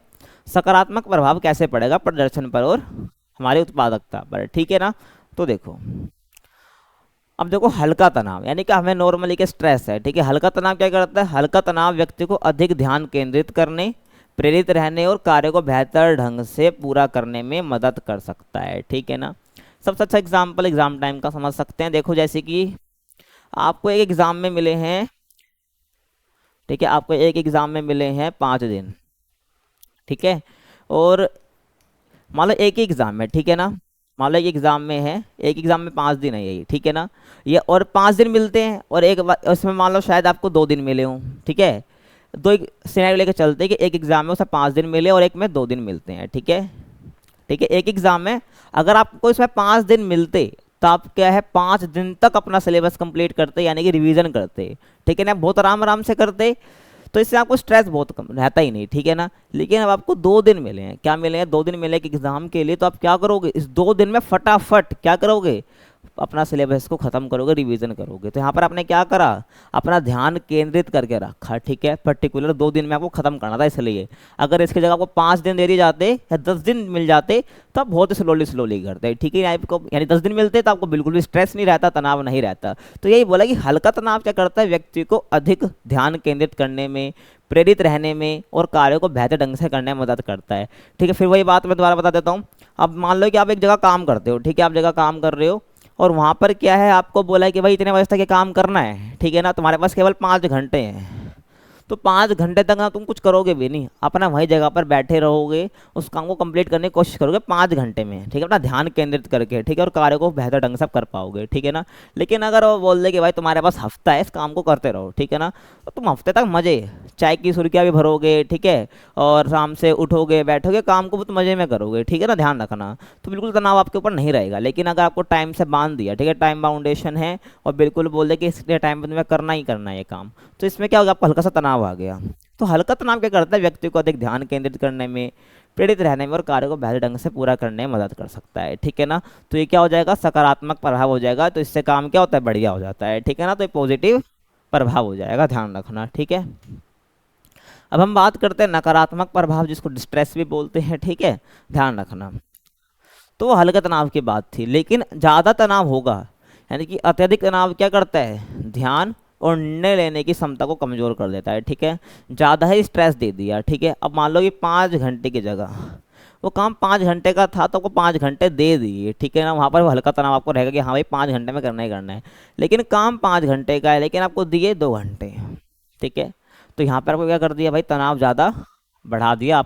सकारात्मक प्रभाव कैसे पड़ेगा प्रदर्शन पर और हमारी उत्पादकता पर, ठीक है ना। तो देखो, अब देखो, हल्का तनाव यानी कि हमें नॉर्मली के स्ट्रेस है, ठीक है, हल्का तनाव क्या करता है, हल्का तनाव व्यक्ति को अधिक ध्यान केंद्रित करने, प्रेरित रहने और कार्य को बेहतर ढंग से पूरा करने में मदद कर सकता है, ठीक है ना। सबसे अच्छा एग्जाम्पल एग्जाम टाइम का समझ सकते हैं। देखो, जैसे कि आपको एक एग्जाम में मिले हैं, ठीक है, आपको एक एग्जाम में मिले हैं 5 दिन, ठीक है, और मान लो एक ही एग्जाम है, ठीक है ना, मान लो एक एग्जाम में है, एक एग्जाम में 5 दिन है यही, ठीक है ना, ये और 5 दिन मिलते हैं, और एक उसमें मान लो शायद आपको 2 दिन मिले हों, ठीक है, दो एक सिनेरियो लेके चलते हैं कि एक एग्जाम में उसे 5 दिन मिले और एक में 2 दिन मिलते हैं, ठीक है, ठीक है, एक एग्जाम में अगर आपको इसमें 5 दिन मिलते तो आप क्या है 5 दिन तक अपना सिलेबस कंप्लीट करते, यानी कि रिवीजन करते, ठीक है ना, बहुत आराम आराम से करते, तो इससे आपको स्ट्रेस बहुत कम रहता ही नहीं, ठीक है ना। लेकिन अब आपको 2 दिन मिले हैं, क्या मिले हैं, 2 दिन मिले हैं एग्जाम के लिए, तो आप क्या करोगे, इस 2 दिन में फटाफट क्या करोगे, अपना सिलेबस को खत्म करोगे, रिवीजन करोगे। तो यहाँ पर आपने क्या करा, अपना ध्यान केंद्रित करके रखा, ठीक है, पर्टिकुलर 2 दिन में आपको खत्म करना था, इसलिए अगर इसकी जगह आपको 5 दिन दे दिए जाते या 10 दिन मिल जाते तो आप बहुत स्लोली स्लोली करते, ठीक है, आपको यानी 10 दिन मिलते तो आपको बिल्कुल भी स्ट्रेस नहीं रहता, तनाव नहीं रहता। तो यही बोला कि हल्का तनाव क्या करता है, व्यक्ति को अधिक ध्यान केंद्रित करने में, प्रेरित रहने में और कार्यों को बेहतर ढंग से करने में मदद करता है, ठीक है। फिर वही बात मैं दोबारा बता देता हूँ। अब मान लो कि आप एक जगह काम करते हो, ठीक है, आप जगह काम कर रहे हो और वहाँ पर क्या है, आपको बोला है कि भाई इतने बजे तक ये काम करना है, ठीक है ना, तुम्हारे पास केवल 5 घंटे हैं, तो 5 घंटे तक ना तुम कुछ करोगे भी नहीं, अपना वही जगह पर बैठे रहोगे, उस काम को कंप्लीट करने की कोशिश करोगे 5 घंटे में, ठीक है, अपना ध्यान केंद्रित करके, ठीक है, और कार्य को बेहतर ढंग से कर पाओगे, ठीक है ना। लेकिन अगर वो बोल दे कि भाई तुम्हारे पास हफ्ता है, इस काम को करते रहो, ठीक है ना, तो तुम हफ्ते तक मजे, चाय की सुर्खियाँ भी भरोगे, ठीक है, और शाम से उठोगे बैठोगे, काम को बहुत मजे में करोगे, ठीक है ना, ध्यान रखना। तो बिल्कुल तनाव आपके ऊपर नहीं रहेगा। लेकिन अगर आपको टाइम से बांध दिया, ठीक है, टाइम बाउंडेशन है, और बिल्कुल बोल दे कि इसके टाइम पर तुम्हें करना ही करना है ये काम, तो इसमें क्या होगा, आपको हल्का सा तनाव आ गया। तो हल्का तनाव क्या करता है, व्यक्ति को अधिक ध्यान केंद्रित करने में, प्रेरित रहने में और कार्य को बेहतर ढंग से पूरा करने में मदद कर सकता है, ठीक है ना। तो ये क्या हो जाएगा, सकारात्मक प्रभाव हो जाएगा, तो इससे काम क्या होता है, बढ़िया हो जाता है, ठीक है ना, तो ये पॉजिटिव प्रभाव हो जाएगा, ध्यान रखना, ठीक है। अब हम बात करते हैं नकारात्मक प्रभाव, जिसको डिस्ट्रेस भी बोलते हैं, ठीक है, ध्यान रखना। तो वो हल्का तनाव की बात थी, लेकिन ज़्यादा तनाव होगा, यानी कि अत्यधिक तनाव क्या करता है, ध्यान और निर्णय लेने की क्षमता को कमज़ोर कर देता है, ठीक है, ज़्यादा ही स्ट्रेस दे दिया, ठीक है। अब मान लो कि 5 घंटे की जगह वो काम 5 घंटे का था, तो आपको 5 घंटे दे दिए, ठीक है ना, वहाँ पर वो हल्का तनाव आपको रहेगा कि हाँ भाई 5 घंटे में करना ही करना है। लेकिन काम 5 घंटे का है, लेकिन आपको दिए 2 घंटे, ठीक है, तो यहाँ पर आपको क्या कर दिया भाई, तनाव ज़्यादा बढ़ा दिया,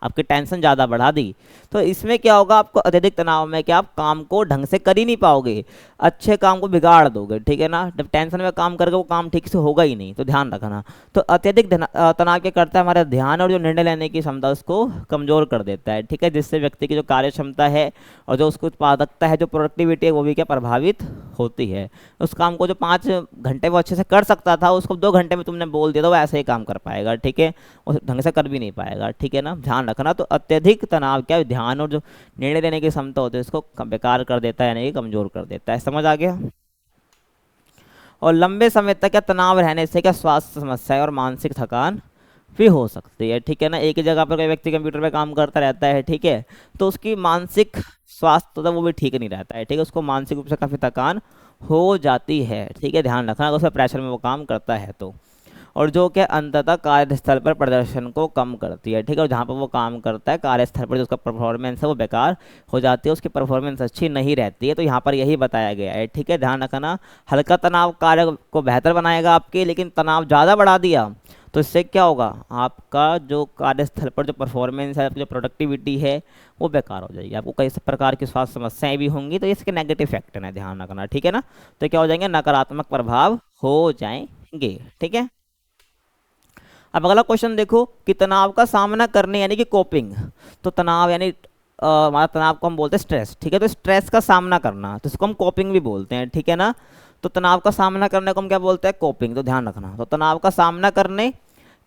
आपकी टेंशन ज़्यादा बढ़ा दी। तो इसमें क्या होगा, आपको अत्यधिक तनाव में क्या आप काम को ढंग से कर ही नहीं पाओगे, अच्छे काम को बिगाड़ दोगे, ठीक है ना, जब टेंशन में काम करके वो काम ठीक से होगा ही नहीं, तो ध्यान रखना। तो अत्यधिक तनाव क्या करता है, हमारा ध्यान और जो निर्णय लेने की क्षमता उसको कमज़ोर कर देता है, ठीक है, जिससे व्यक्ति की जो कार्य क्षमता है और जो उसकी उत्पादकता है, जो प्रोडक्टिविटी है, वो भी क्या प्रभावित होती है। उस काम को जो 5 घंटे वो अच्छे से कर सकता था, उसको 2 घंटे में तुमने बोल दिया तो वो ऐसे ही काम कर पाएगा, ठीक है, वो ढंग से कर भी नहीं पाएगा, ठीक है ना, ध्यान रखना। तो अत्यधिक तनाव क्या ध्यान और जो निर्णय लेने की क्षमता होती है उसको बेकार कर देता है, यानी कि कमजोर कर देता है, समझ आ गया। और लंबे समय तक क्या तनाव रहने से क्या स्वास्थ्य समस्याएं और मानसिक थकान भी हो सकती है, ठीक है ना। एक ही जगह पर कोई व्यक्ति कंप्यूटर पे काम करता रहता है, ठीक है, तो उसकी मानसिक स्वास्थ्य तो वो भी ठीक नहीं रहता है, ठीक है, उसको मानसिक रूप से काफ़ी थकान हो जाती है, ठीक है, ध्यान रखना, अगर उसमें प्रेशर में वो काम करता है तो। और जो कि अंततः कार्यस्थल पर प्रदर्शन को कम करती है, ठीक है, और जहाँ पर वो काम करता है कार्यस्थल पर जो उसका परफॉर्मेंस है वो बेकार हो जाती है, उसकी परफॉर्मेंस अच्छी नहीं रहती है। तो यहाँ पर यही बताया गया है, ठीक है, ध्यान रखना। हल्का तनाव कार्य को बेहतर बनाएगा आपके, लेकिन तनाव ज़्यादा बढ़ा दिया तो इससे क्या होगा, आपका जो कार्यस्थल पर जो परफॉर्मेंस है, आपकी जो प्रोडक्टिविटी है, वो बेकार हो जाएगी, आपको कई प्रकार की स्वास्थ्य समस्याएं भी होंगी, तो इसके नेगेटिव फैक्टर है, ध्यान रखना, ठीक है ना। तो क्या हो जाएंगे, नकारात्मक प्रभाव हो जाएंगे, ठीक है। अब अगला क्वेश्चन देखो कि तनाव का सामना करने यानी कि कोपिंग, तो तनाव यानी हमारा तनाव को हम बोलते हैं स्ट्रेस, ठीक है। तो स्ट्रेस का सामना करना तो इसको हम कोपिंग भी बोलते हैं, ठीक है ना। तो तनाव का सामना करने को हम क्या बोलते हैं, कोपिंग, तो ध्यान रखना। तो तनाव का सामना करने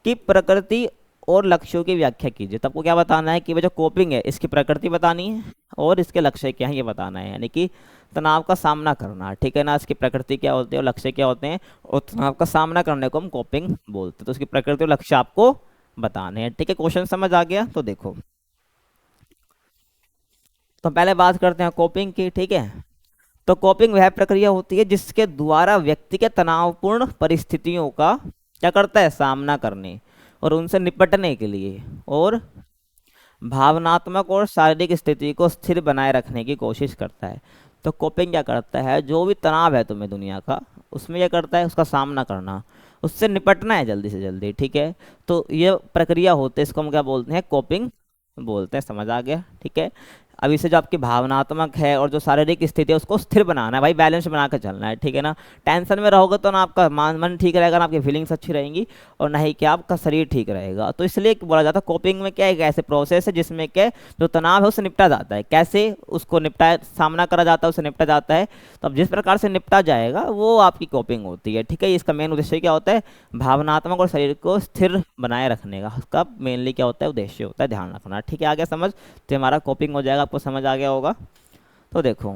की प्रकृति और लक्ष्यों की व्याख्या कीजिए। तब को क्या बताना है कि वो जो कोपिंग है इसकी प्रकृति बतानी है और इसके लक्ष्य क्या है ये बताना है, यानी कि तनाव का सामना करना, ठीक है ना, इसकी प्रकृति क्या होती है और लक्ष्य क्या होते हैं, और तनाव का सामना करने को हम कोपिंग बोलते हैं। तो उसकी प्रकृति और लक्ष्य आपको बताने हैं, ठीक है। क्वेश्चन समझ आ गया, तो देखो, तो पहले बात करते हैं कोपिंग की, ठीक है। तो कोपिंग वह प्रक्रिया होती है जिसके द्वारा व्यक्ति के तनावपूर्ण परिस्थितियों का क्या करता है, सामना करने और उनसे निपटने के लिए और भावनात्मक और शारीरिक स्थिति को स्थिर बनाए रखने की कोशिश करता है। तो कोपिंग क्या करता है, जो भी तनाव है तुम्हें दुनिया का, उसमें क्या करता है, उसका सामना करना, उससे निपटना है जल्दी से जल्दी, ठीक है। तो ये प्रक्रिया होती है, इसको हम क्या बोलते हैं, कोपिंग बोलते हैं, समझ आ गया, ठीक है। अब इसे जो आपकी भावनात्मक है और जो शारीरिक स्थिति है उसको स्थिर बनाना है भाई, बैलेंस बना कर चलना है, ठीक है ना। टेंशन में रहोगे तो ना आपका मन ठीक रहेगा, ना आपकी फीलिंग्स अच्छी रहेंगी, और ना ही क्या आपका शरीर ठीक रहेगा। तो इसलिए बोला जाता है कोपिंग में क्या है, एक ऐसे प्रोसेस है जिसमें क्या जो तनाव है उससे निपटा जाता है। कैसे उसको निपटा, सामना करा जाता है, उससे निपटा जाता है। तो अब जिस प्रकार से निपटा जाएगा वो आपकी कोपिंग होती है, ठीक है। इसका मेन उद्देश्य क्या होता है, भावनात्मक और शरीर को स्थिर बनाए रखने का, उसका मेनली क्या होता है, उद्देश्य होता है, ध्यान रखना, ठीक है। आगे समझ, तो हमारा कोपिंग हो जाएगा, आपको समझ आ गया होगा। तो देखो,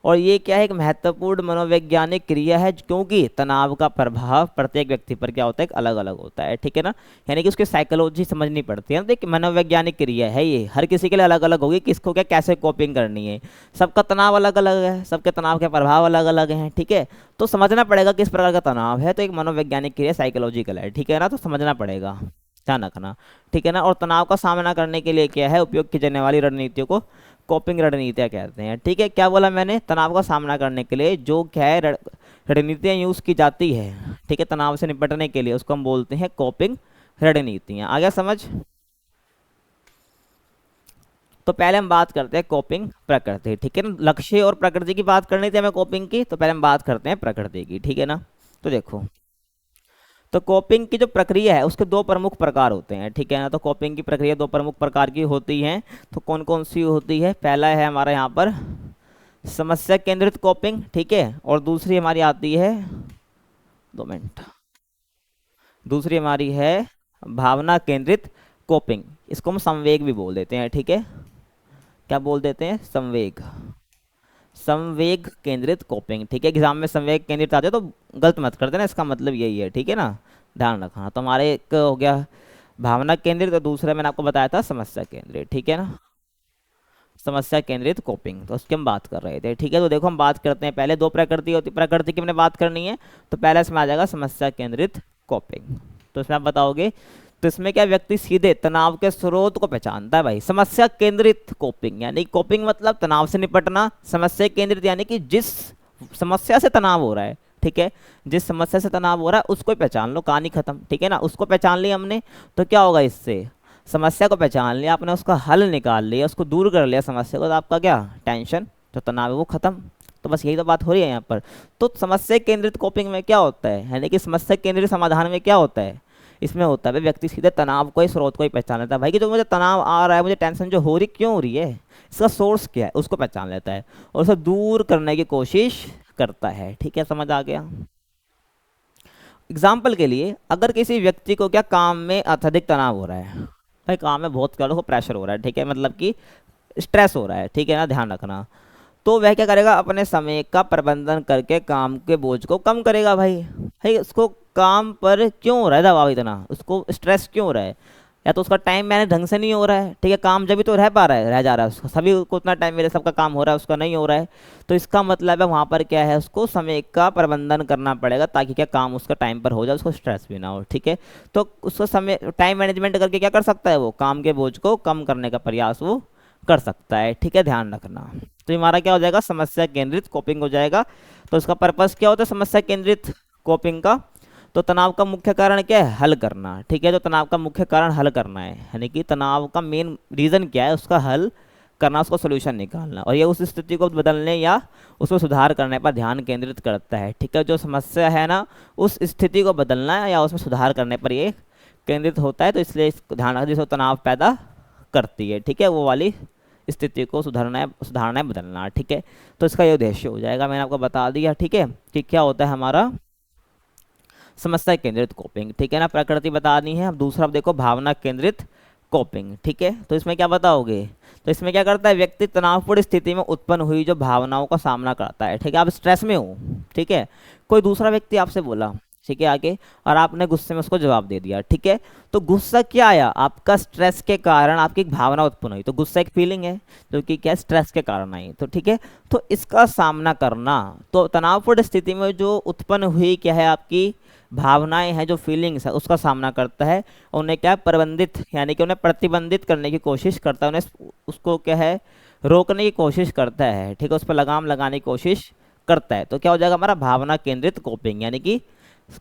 और ये क्या है, एक महत्वपूर्ण मनोवैज्ञानिक क्रिया है, क्योंकि तनाव का प्रभाव प्रत्येक व्यक्ति पर क्या होता है, अलग अलग होता है, ठीक है ना। यानी कि उसकी साइकोलॉजी समझनी पड़ती है ना। देखिए मनोवैज्ञानिक क्रिया है ये, हर किसी के लिए अलग अलग होगी, किसको क्या कैसे कोपिंग करनी है, सबका तनाव अलग अलग है, सबके तनाव के प्रभाव अलग अलग हैं, ठीक है। तो समझना पड़ेगा किस प्रकार का तनाव है, तो एक मनोवैज्ञानिक क्रिया साइकोलॉजिकल है, ठीक है ना, तो समझना पड़ेगा, ध्यान रखना, ठीक है ना। और तनाव का सामना करने के लिए क्या है, उपयोग की जाने वाली रणनीतियों को कोपिंग रणनीतियाँ कहते हैं, ठीक है। क्या बोला मैंने, तनाव का सामना करने के लिए जो क्या है रणनीतियाँ यूज़ की जाती है, ठीक है, तनाव से निपटने के लिए, उसको हम बोलते हैं कोपिंग रणनीतियाँ। आ गया समझ। तो पहले हम बात करते हैं कोपिंग प्रकृति, ठीक है ना। लक्ष्य और प्रकृति की बात करनी थी हमें कोपिंग की, तो पहले हम बात करते हैं प्रकृति की, ठीक है ना। तो देखो, तो कॉपिंग की जो प्रक्रिया है उसके दो प्रमुख प्रकार होते हैं, ठीक है ना। तो कॉपिंग की प्रक्रिया दो प्रमुख प्रकार की होती हैं, तो कौन कौन सी होती है, पहला है हमारा यहाँ पर समस्या केंद्रित कॉपिंग, ठीक है, और दूसरी हमारी आती है, 2 मिनट, दूसरी हमारी है भावना केंद्रित कॉपिंग, इसको हम संवेग भी बोल देते हैं, ठीक है। क्या बोल देते हैं, संवेग, संवेग केंद्रित कॉपिंग, ठीक है। एग्जाम में संवेग केंद्रित आते हैं तो गलत मत कर देना, इसका मतलब यही है, ठीक है ना, ध्यान रखना। तो हमारे एक हो गया भावना केंद्रित और दूसरा मैंने आपको बताया था समस्या केंद्रित, ठीक है ना, समस्या केंद्रित कॉपिंग, तो उसकी हम बात कर रहे थे, ठीक है। तो देखो हम बात करते हैं, पहले दो प्रकृति होती, प्रकृति की मैंने बात करनी है, तो पहले इसमें आ जाएगा समस्या केंद्रित कॉपिंग। तो इसमें आप बताओगे, तो इसमें क्या व्यक्ति सीधे तनाव के स्रोत को पहचानता है भाई। समस्या केंद्रित कोपिंग यानी कोपिंग मतलब तनाव से निपटना, समस्या केंद्रित यानी कि जिस समस्या से तनाव हो रहा है, ठीक है, जिस समस्या से तनाव हो रहा है उसको पहचान लो, कहानी खत्म, ठीक है ना। उसको पहचान लिया हमने, तो क्या होगा, इससे समस्या को पहचान लिया आपने, उसका हल निकाल लिया, उसको दूर कर लिया समस्या को, तो आपका क्या टेंशन जो तनाव है वो खत्म। तो बस यही तो बात हो रही है यहाँ पर। तो समस्या केंद्रित कोपिंग में क्या होता है, यानी कि समस्या केंद्रित समाधान में क्या होता है, इसमें होता है व्यक्ति सीधे तनाव को ही, स्रोत को ही पहचान लेता है भाई, कि जो मुझे तनाव आ रहा है, मुझे टेंशन जो हो रही क्यों हो रही है, इसका सोर्स क्या है, उसको पहचान लेता है और उसे दूर करने की कोशिश करता है, ठीक है, समझ आ गया। एग्जाम्पल के लिए, अगर किसी व्यक्ति को क्या काम में अत्यधिक तनाव हो रहा है भाई, काम में बहुत क्या प्रेशर हो रहा है, ठीक है, मतलब कि स्ट्रेस हो रहा है, ठीक है ना, ध्यान रखना, तो वह क्या करेगा, अपने समय का प्रबंधन करके काम के बोझ को कम करेगा भाई। भाई उसको काम पर क्यों हो रहा है दबाव इतना, उसको स्ट्रेस क्यों हो रहा है, या तो उसका टाइम मैनेज ढंग से नहीं हो रहा है, ठीक है, काम जब भी तो रह पा रहा है, रह जा रहा है उसका, सभी को उतना टाइम मेरे सबका काम हो रहा है, उसका नहीं हो रहा है, तो इसका मतलब है वहाँ पर क्या है, उसको समय का प्रबंधन करना पड़ेगा, ताकि क्या काम उसका टाइम पर हो जाए, उसको स्ट्रेस भी ना हो, ठीक है। तो उसको समय टाइम मैनेजमेंट करके क्या कर सकता है, वो काम के बोझ को कम करने का प्रयास वो कर सकता है, ठीक है, ध्यान रखना। तो हमारा क्या हो जाएगा, समस्या केंद्रित कोपिंग हो जाएगा। तो इसका पर्पस क्या होता है समस्या केंद्रित कोपिंग का, तो तनाव का मुख्य कारण क्या है? हल करना। ठीक है, तो तनाव का मुख्य कारण हल करना है, यानी कि तनाव का मेन रीज़न क्या है उसका हल करना, उसको सोल्यूशन निकालना, और ये उस स्थिति को बदलने या उसमें सुधार करने पर ध्यान केंद्रित करता है। ठीक है, जो समस्या है ना उस स्थिति को बदलना है या उसमें सुधार करने पर ये केंद्रित होता है, तो इसलिए इसको ध्यान रखना, जिसको तनाव पैदा करती है। ठीक है, वो वाली स्थिति को सुधारना है, बदलना है। ठीक है, तो इसका ये उद्देश्य हो जाएगा, मैंने आपको बता दिया। ठीक है, कि क्या होता है हमारा समस्या केंद्रित कोपिंग। ठीक है ना, प्रकृति बतानी है। अब दूसरा, अब देखो भावना केंद्रित कोपिंग। ठीक है, तो इसमें क्या बताओगे? तो इसमें क्या करता है, व्यक्ति तनावपूर्ण स्थिति में उत्पन्न हुई जो भावनाओं का सामना करता है। ठीक है, आप स्ट्रेस में हो, ठीक है, कोई दूसरा व्यक्ति आपसे बोला, ठीक है, आगे, और आपने गुस्से में उसको जवाब दे दिया। ठीक है, तो गुस्सा क्या आया? आपका स्ट्रेस के कारण आपकी एक भावना उत्पन्न हुई, तो गुस्सा एक फीलिंग है जो कि क्या स्ट्रेस के कारण आई। तो ठीक है, तो इसका सामना करना, तो तनावपूर्ण स्थिति में जो उत्पन्न हुई क्या है आपकी भावनाएं हैं, जो फीलिंग्स है, उसका सामना करता है, उन्हें क्या प्रबंधित यानी कि उन्हें प्रतिबंधित करने की कोशिश करता है, उन्हें उसको क्या है रोकने की कोशिश करता है। ठीक है, उस पर लगाम लगाने की कोशिश करता है। तो क्या हो जाएगा हमारा भावना केंद्रित कोपिंग, यानी कि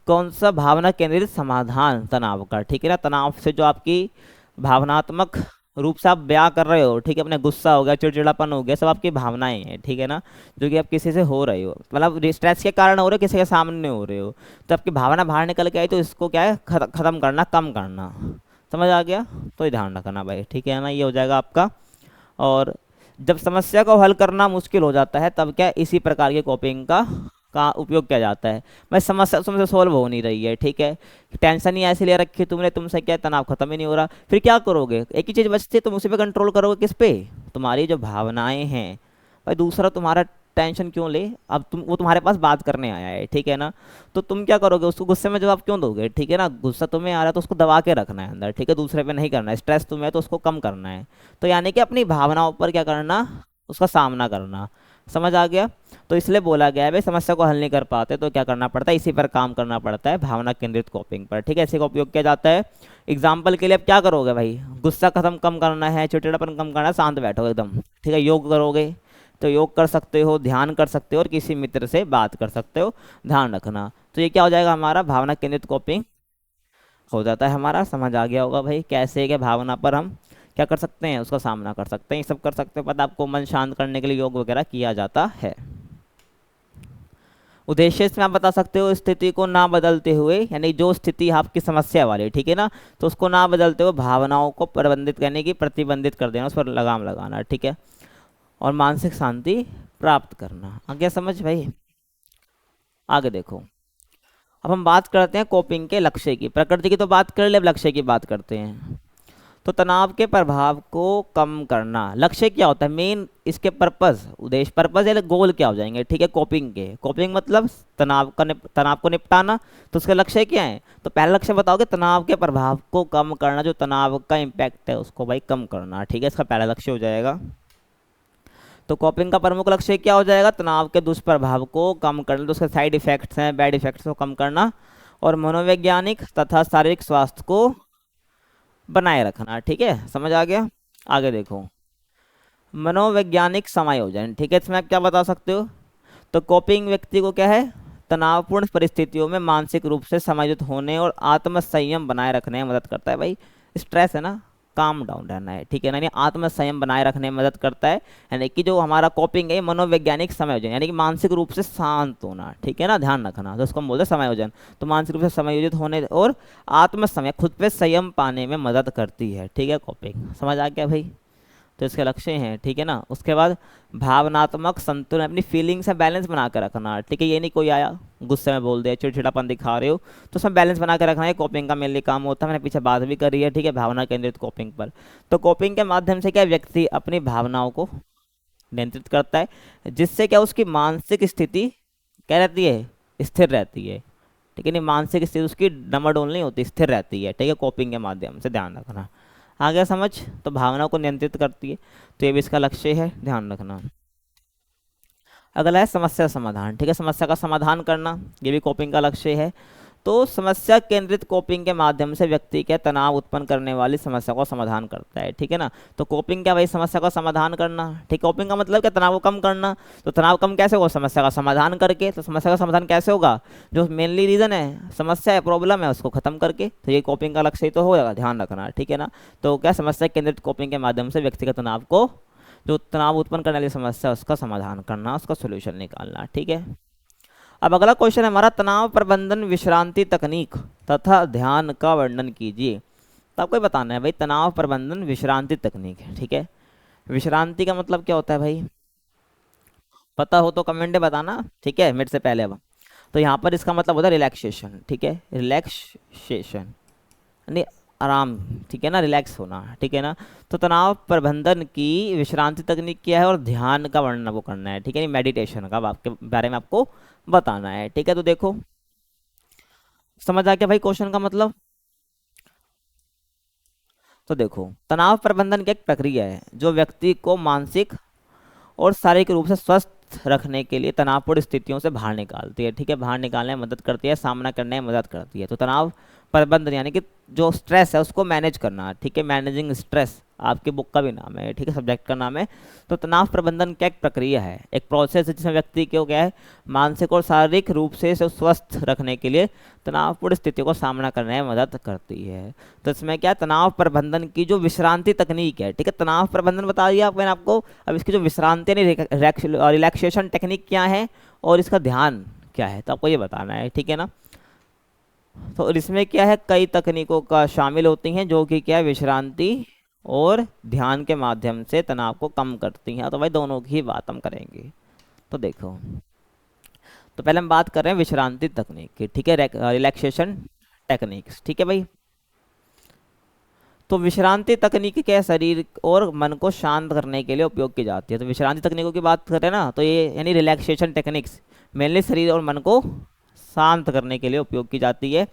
कौन सा भावना केंद्रित समाधान तनाव का। ठीक है ना, तनाव से जो आपकी भावनात्मक रूप से आप ब्याह कर रहे हो, ठीक है, अपने गुस्सा हो गया, चिड़चिड़ापन हो गया, सब आपकी भावनाएं हैं। ठीक है ना, जो कि आप किसी से हो रहे हो, मतलब स्ट्रेस के कारण हो रहे हो, किसी के सामने हो रहे हो, तो आपकी भावना बाहर निकल के आई, तो इसको क्या है ख़त्म करना, कम करना। समझ आ गया? तो ये ध्यान रखना भाई। ठीक है ना, ये हो जाएगा आपका। और जब समस्या को हल करना मुश्किल हो जाता है तब क्या इसी प्रकार के कोपिंग का उपयोग किया जाता है। भाई समस्या तुमसे सोल्व हो नहीं रही है, ठीक है, टेंशन ही ऐसे ले रखी तुमने, तुमसे क्या तनाव खत्म ही नहीं हो रहा, फिर क्या करोगे? एक ही चीज़ बचती है, तुम उसी पे कंट्रोल करोगे। किस पे? तुम्हारी जो भावनाएं हैं। भाई दूसरा तुम्हारा टेंशन क्यों ले? अब वो तुम्हारे पास बात करने आया है, ठीक है ना, तो तुम क्या करोगे? उसको गुस्से में जवाब क्यों दोगे? ठीक है ना, गुस्सा तुम्हें आ रहा है तो उसको दबा के रखना है अंदर, ठीक है, दूसरे पे नहीं करना है। स्ट्रेस तुम्हें है तो उसको कम करना है। तो यानी कि अपनी भावनाओं पर क्या करना, उसका सामना करना। समझ आ गया? तो इसलिए बोला गया है भाई समस्या को हल नहीं कर पाते तो क्या करना पड़ता है, इसी पर काम करना पड़ता है, भावना केंद्रित कोपिंग पर। ठीक है, इसी का उपयोग किया जाता है। एग्जाम्पल के लिए अब क्या करोगे भाई? गुस्सा खत्म कम करना है, चिड़चिड़ापन कम करना है, शांत बैठो एकदम, ठीक है, योग करोगे तो योग कर सकते हो, ध्यान कर सकते हो, और किसी मित्र से बात कर सकते हो। ध्यान रखना। तो ये क्या हो जाएगा हमारा भावना केंद्रित कोपिंग हो जाता है हमारा। समझ आ गया होगा भाई कैसे क्या भावना पर हम क्या कर सकते हैं, उसका सामना कर सकते हैं, ये सब कर सकते हैं। पता आपको मन शांत करने के लिए योग वगैरह किया जाता है। उद्देश्य इसमें आप बता सकते हो स्थिति को ना बदलते हुए, यानी जो स्थिति आपकी समस्या वाली, ठीक है ना, तो उसको ना बदलते हुए भावनाओं को प्रबंधित करने की, प्रतिबंधित कर देना, उस पर लगाम लगाना, ठीक है, और मानसिक शांति प्राप्त करना। आगे समझ भाई? आगे देखो, अब हम बात करते हैं कोपिंग के लक्ष्य की। प्रकृति की तो बात कर ले, अब लक्ष्य की बात करते हैं। तो तनाव के प्रभाव को कम करना, लक्ष्य क्या होता है मेन, इसके पर्पस, उद्देश्य, पर्पस या गोल क्या हो जाएंगे? ठीक है, कोपिंग के, कोपिंग मतलब तनाव को निपटाना। तो उसके लक्ष्य क्या है? तो पहला लक्ष्य बताओगे तनाव के प्रभाव को कम करना, जो तनाव का इम्पैक्ट है उसको भाई कम करना। ठीक है, इसका पहला लक्ष्य हो जाएगा। तो कोपिंग का प्रमुख लक्ष्य क्या हो जाएगा? तनाव के दुष्प्रभाव को कम करना, तो उसके साइड इफेक्ट्स हैं, बैड इफेक्ट्स को कम करना, और मनोवैज्ञानिक तथा शारीरिक स्वास्थ्य को बनाए रखना। ठीक है, समझ आ गया? आगे देखो, मनोवैज्ञानिक समायोजन। ठीक है, इसमें आप क्या बता सकते हो? तो कोपिंग व्यक्ति को क्या है, तनावपूर्ण परिस्थितियों में मानसिक रूप से समायोजित होने और आत्म संयम बनाए रखने में मदद करता है। भाई स्ट्रेस है ना, काम डाउन रहना है, ठीक है ना, यानी आत्म संयम बनाए रखने में मदद करता है। यानी कि जो हमारा कोपिंग है मनोवैज्ञानिक समायोजन, यानी कि मानसिक रूप से शांत होना, ठीक है ना, ध्यान रखना, तो उसको हम बोलते हैं समायोजन। तो मानसिक रूप से समायोजित होने और आत्म संयम, खुद पे संयम पाने में मदद करती है। ठीक है, कोपिंग समझ आ गया भाई? तो इसके लक्ष्य हैं, ठीक है ना। उसके बाद भावनात्मक संतुलन, अपनी फीलिंग से बैलेंस बना कर रखना। ठीक है, ये नहीं कोई आया गुस्से में बोल दिया, चिड़चिड़ापन दिखा रहे हो, तो उसमें बैलेंस बना कर रखना है, कोपिंग का मेनली काम होता है। मैंने पीछे बात भी करी है, ठीक है, भावना केंद्रित कोपिंग पर। तो कोपिंग के माध्यम से क्या व्यक्ति अपनी भावनाओं को नियंत्रित करता है, जिससे क्या उसकी मानसिक स्थिति क्या रहती है, स्थिर रहती है। ठीक है, नहीं मानसिक स्थिति उसकी डमाडोल नहीं होती, स्थिर रहती है। ठीक है, कोपिंग के माध्यम से, ध्यान रखना। आ गया समझ? तो भावना को नियंत्रित करती है, तो ये भी इसका लक्ष्य है, ध्यान रखना। अगला है समस्या समाधान। ठीक है, समस्या का समाधान करना, ये भी कोपिंग का लक्ष्य है। तो समस्या केंद्रित कोपिंग के माध्यम से व्यक्ति के तनाव उत्पन्न करने वाली समस्या को समाधान करता है, ठीक है ना। तो कोपिंग क्या भाई, समस्या का समाधान करना, ठीक। कोपिंग का मतलब क्या, तनाव को कम करना। तो तनाव कम कैसे होगा, समस्या का समाधान करके। तो समस्या का समाधान कैसे होगा, जो मेनली रीजन है, समस्या है, प्रॉब्लम है, उसको खत्म करके। तो ये कोपिंग का लक्ष्य ही तो होगा, ध्यान रखना, ठीक है ना। तो क्या, समस्या केंद्रित कोपिंग के माध्यम से व्यक्ति के तनाव को, जो तनाव उत्पन्न करने वाली समस्या है, उसका समाधान करना, उसका सोल्यूशन निकालना, ठीक है। अब अगला क्वेश्चन है हमारा, तनाव प्रबंधन विश्रांति तकनीक तथा ध्यान का वर्णन कीजिए। तो आपको ये बताना है भाई, तनाव प्रबंधन विश्रांति तकनीक है, ठीक है। विश्रांति का मतलब क्या होता है भाई, पता हो तो कमेंट में बताना, ठीक है, मेरे से पहले। अब तो यहाँ पर इसका मतलब होता है रिलैक्सेशन, ठीक है, रिलैक्सेशन यानी आराम, ठीक है ना, रिलैक्स होना, ठीक है ना। तो तनाव प्रबंधन की विश्रांति तकनीक क्या है, और ध्यान का वर्णन आपको करना है, ठीक है, मेडिटेशन का आपके बारे में आपको बताना है, ठीक है। तो देखो, समझ आ गया भाई क्वेश्चन का मतलब। तो देखो, तनाव प्रबंधन की एक प्रक्रिया है जो व्यक्ति को मानसिक और शारीरिक रूप से स्वस्थ रखने के लिए तनावपूर्ण स्थितियों से बाहर निकालती है, ठीक है, बाहर निकालने में मदद करती है, सामना करने में मदद करती है। तो तनाव प्रबंधन यानी कि जो स्ट्रेस है उसको मैनेज करना, ठीक है, मैनेजिंग स्ट्रेस आपकी बुक का भी नाम है, ठीक है, सब्जेक्ट का नाम है। तो तनाव प्रबंधन क्या एक प्रक्रिया है, एक प्रोसेस है, जिसमें व्यक्ति को क्या है, मानसिक और शारीरिक रूप से इसे स्वस्थ रखने के लिए तनावपूर्ण स्थितियों का सामना करने में मदद करती है। तो इसमें क्या, तनाव प्रबंधन की जो विश्रांति तकनीक है, ठीक है, तनाव प्रबंधन बता दिया मैंने आपको। अब इसकी जो विश्रांति यानी रिलैक्सेशन टेक्निक क्या है, और इसका ध्यान क्या है, तो आपको ये बताना है, ठीक है ना। तो इसमें क्या है, कई तकनीकों का शामिल होती हैं, जो कि क्या है, विश्रांति और ध्यान के माध्यम से तनाव को कम करती हैं। तो भाई दोनों की बात हम करेंगे। तो देखो, तो पहले हम बात कर रहे हैं विश्रांति तकनीक की, ठीक है, रिलैक्सेशन टेक्निक्स, ठीक है भाई। तो विश्रांति तकनीक क्या है, शरीर और मन को शांत करने के लिए उपयोग की जाती है। तो विश्रांति तकनीकों की बात करें ना, तो ये यानी रिलैक्सेशन टेक्निक्स मेनली शरीर और मन को शांत करने के लिए उपयोग की जाती है।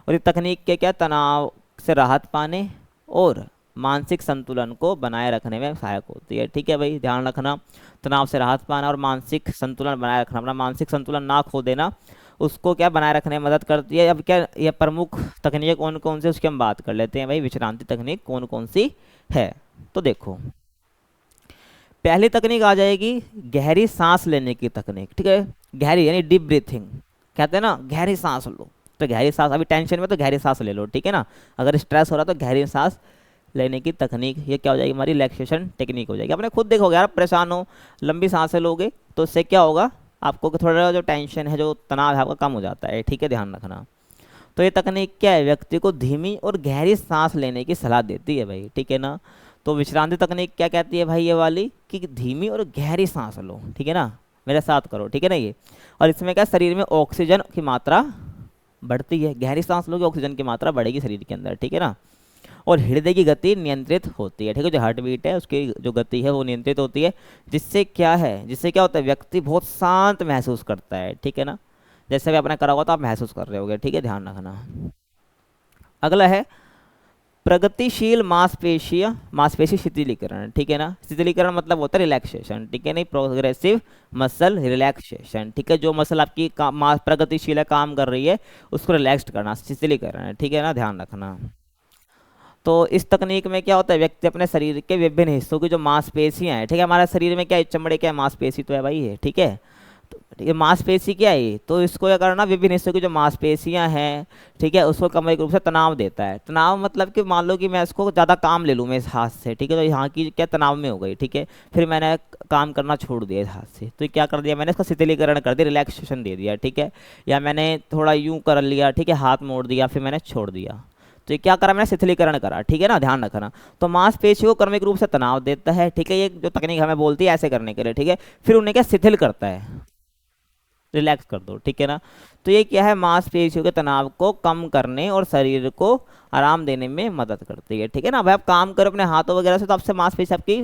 और ये तकनीक के क्या, तनाव से राहत पाने और मानसिक संतुलन को बनाए रखने में सहायक होती है, ठीक है भाई, ध्यान रखना। तनाव से राहत पाना और मानसिक संतुलन बनाए रखना, अपना मानसिक संतुलन ना खो देना, उसको क्या बनाए रखने में मदद करती है। अब क्या, ये प्रमुख तकनीक कौन कौन सी, उसकी हम बात कर लेते हैं भाई, विश्रांति तकनीक कौन कौन सी है। तो देखो, पहली तकनीक आ जाएगी गहरी सांस लेने की तकनीक, ठीक है, गहरी यानी डीप ब्रीथिंग, कहते हैं ना, गहरी सांस लो। तो गहरी सांस, अभी टेंशन में तो गहरी सांस ले लो, ठीक है ना। अगर स्ट्रेस हो रहा है तो गहरी सांस लेने की तकनीक, ये क्या हो जाएगी, हमारी रिलैक्सेशन टेक्निक हो जाएगी। आपने खुद देखोगे यार, परेशान हो, लंबी सांसें लोगे तो उससे क्या होगा, आपको थोड़ा जो टेंशन है, जो तनाव है आपका, कम हो जाता है, ठीक है, ध्यान रखना। तो ये तकनीक क्या है, व्यक्ति को धीमी और गहरी सांस लेने की सलाह देती है भाई, ठीक है ना। तो विश्रांति तकनीक क्या कहती है भाई, ये वाली कि धीमी और गहरी सांस लो, ठीक है ना, मेरे साथ करो, ठीक है ना ये। और इसमें क्या, शरीर में ऑक्सीजन की मात्रा बढ़ती है, गहरी सांस लोगे ऑक्सीजन की मात्रा बढ़ेगी शरीर के अंदर, ठीक है ना। और हृदय की गति नियंत्रित होती है, ठीक है, जो हार्ट बीट है उसकी जो गति है वो नियंत्रित होती है, जिससे क्या है, जिससे क्या होता है, व्यक्ति बहुत शांत महसूस करता है, ठीक है ना। जैसे भी आपने करा होगा तो आप महसूस कर रहे होगे, ठीक है, ध्यान रखना। अगला है प्रगतिशील मांसपेशी शिथिलीकरण, ठीक है ना। शिथिलीकरण मतलब होता है रिलैक्सेशन, ठीक है, नहीं, प्रोग्रेसिव मसल रिलैक्सेशन, ठीक है, जो मसल आपकी प्रगतिशील है, काम कर रही है, उसको रिलैक्स्ड करना शिथिलीकरण है, ठीक है ना, ध्यान रखना। तो इस तकनीक में क्या होता है, व्यक्ति अपने शरीर के विभिन्न हिस्सों की जो मांसपेशियां हैं, ठीक है, हमारे शरीर में क्या है, चमड़े क्या है, मांसपेशी तो है भाई ये, ठीक है। तो ये मांसपेशी क्या है, तो इसको क्या करना, विभिन्न हिस्सों की जो मांसपेशियां हैं, ठीक है, उसको कम रूप से तनाव देता है। तनाव मतलब कि मान लो कि मैं इसको ज़्यादा काम ले लूँ मैं इस हाथ से, ठीक है, तो यहाँ की क्या तनाव में हो गई, ठीक है, फिर मैंने काम करना छोड़ दिया इस हाथ से, तो क्या कर दिया मैंने, इसका शिथिलीकरण कर दिया, रिलैक्सेशन दे दिया, ठीक है। या मैंने थोड़ा यूँ कर लिया, ठीक है, हाथ मोड़ दिया, फिर मैंने छोड़ दिया, तो ये क्या करा मैंने, शिथिलीकरण करा, ठीक है ना, ध्यान रखना। तो मांसपेशी को क्रमिक रूप से तनाव देता है, ठीक है, ये जो तकनीक हमें बोलती है ऐसे करने के लिए, ठीक है। फिर उन्हें क्या शिथिल करता है, रिलैक्स कर दो, ठीक है ना। तो ये क्या है, मांसपेशियों के तनाव को कम करने और शरीर को आराम देने में मदद करती है, ठीक है ना। भाई आप काम करो अपने हाथों वगैरह से, तो आपसे मांसपेशी आपकी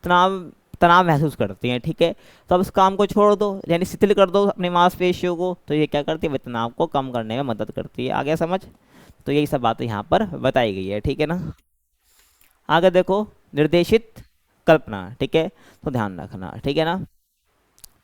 तनाव तनाव महसूस करती हैं, ठीक है। तो अब इस काम को छोड़ दो, यानी शिथिल कर दो अपनी मांसपेशियों को, तो ये क्या करती है, तनाव को कम करने में मदद करती है। आगे समझ, तो यही सब बातें यहाँ पर बताई गई है, ठीक है ना। आगे देखो, निर्देशित कल्पना, ठीक है, तो ध्यान रखना, ठीक है ना।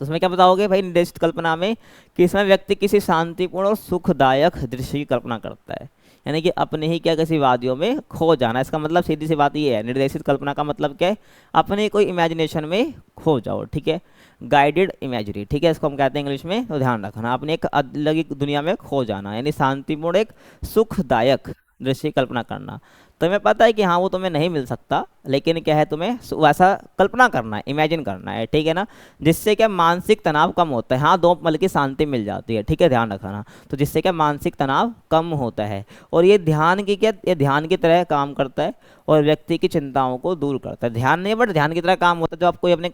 तो उसमें क्या बताओगे भाई निर्देशित कल्पना में कि इसमें व्यक्ति किसी शांतिपूर्ण और सुखदायक दृश्य की कल्पना करता है, यानी कि अपने ही क्या किसी वादियों में खो जाना। इसका मतलब सीधी सी बात ये है, निर्देशित कल्पना का मतलब क्या है, अपने कोई इमेजिनेशन में खो जाओ, ठीक है। गाइडेड इमेजरी, ठीक है, इसको हम कहते हैं इंग्लिश में, तो ध्यान रखना, अपने एक अलग ही दुनिया में खो जाना, यानी शांतिपूर्ण एक सुखदायक दृश्य की कल्पना करना। तुम्हें पता है कि हाँ वो तुम्हें नहीं मिल सकता, लेकिन क्या है, तुम्हें वैसा कल्पना करना है, इमेजिन करना है, ठीक है ना, जिससे क्या मानसिक तनाव कम होता है। हाँ, दो पल की शांति मिल जाती है, ठीक है, ध्यान रखना। तो जिससे क्या मानसिक तनाव कम होता है, और ये ध्यान की क्या, ये ध्यान की तरह काम करता है और व्यक्ति की चिंताओं को दूर करता है। ध्यान नहीं, बट ध्यान की तरह काम होता है, जो आप कोई अपने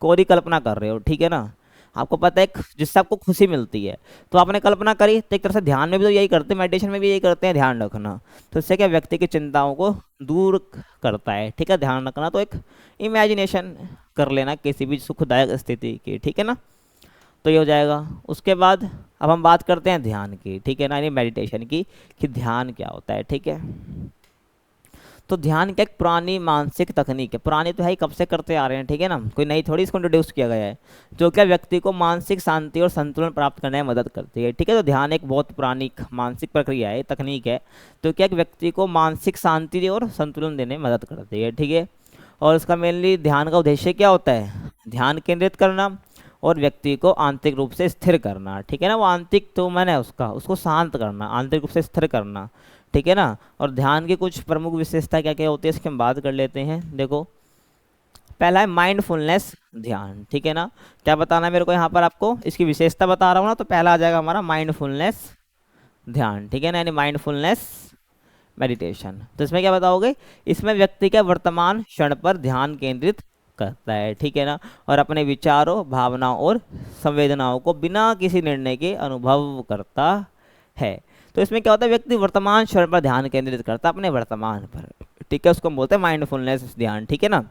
कोरी कल्पना कर रहे हो, ठीक है ना, आपको पता है जिससे आपको खुशी मिलती है, तो आपने कल्पना करी, तो एक तरह से ध्यान में भी तो यही करते हैं, मेडिटेशन में भी यही करते हैं, ध्यान रखना। तो इससे क्या व्यक्ति की चिंताओं को दूर करता है, ठीक है, ध्यान रखना। तो एक इमेजिनेशन कर लेना किसी भी सुखदायक स्थिति की, ठीक है ना, तो ये हो जाएगा। उसके बाद अब हम बात करते हैं ध्यान की, ठीक है ना, यानी मेडिटेशन की, कि ध्यान क्या होता है, ठीक है। तो ध्यान क्या एक पुरानी मानसिक तकनीक है, पुरानी तो है ही, कब से करते आ रहे हैं, ठीक है ना, कोई नई थोड़ी इसको इंट्रोड्यूस किया गया है, जो क्या व्यक्ति को मानसिक शांति और संतुलन प्राप्त करने में मदद करती है, ठीक है। तो ध्यान एक बहुत पुरानी मानसिक प्रक्रिया है, तकनीक है, तो क्या एक व्यक्ति को मानसिक शांति और संतुलन देने में मदद करती है, ठीक है। और इसका मेनली ध्यान का उद्देश्य क्या होता है, ध्यान केंद्रित करना और व्यक्ति को आंतरिक रूप से स्थिर करना, ठीक है ना, वो आंतरिक तो मैंने उसको शांत करना, आंतरिक रूप से स्थिर करना, ठीक है ना। और ध्यान की कुछ प्रमुख विशेषता क्या क्या होती है, इसकी हम बात कर लेते हैं। देखो, पहला है माइंडफुलनेस ध्यान, ठीक है ना, क्या बताना है मेरे को यहाँ पर, आपको इसकी विशेषता बता रहा हूँ ना, तो पहला आ जाएगा हमारा माइंडफुलनेस ध्यान, ठीक है ना, यानी माइंडफुलनेस मेडिटेशन। तो इसमें क्या बताओगे, इसमें व्यक्ति के वर्तमान क्षण पर ध्यान केंद्रित करता है, ठीक है ना, और अपने विचारों, भावनाओं और संवेदनाओं को बिना किसी निर्णय के अनुभव करता है। तो इसमें क्या होता है, व्यक्ति वर्तमान क्षण पर ध्यान केंद्रित करता है, अपने वर्तमान पर, ठीक है, उसको हम बोलते हैं माइंडफुलनेस ध्यान, ठीक है ना।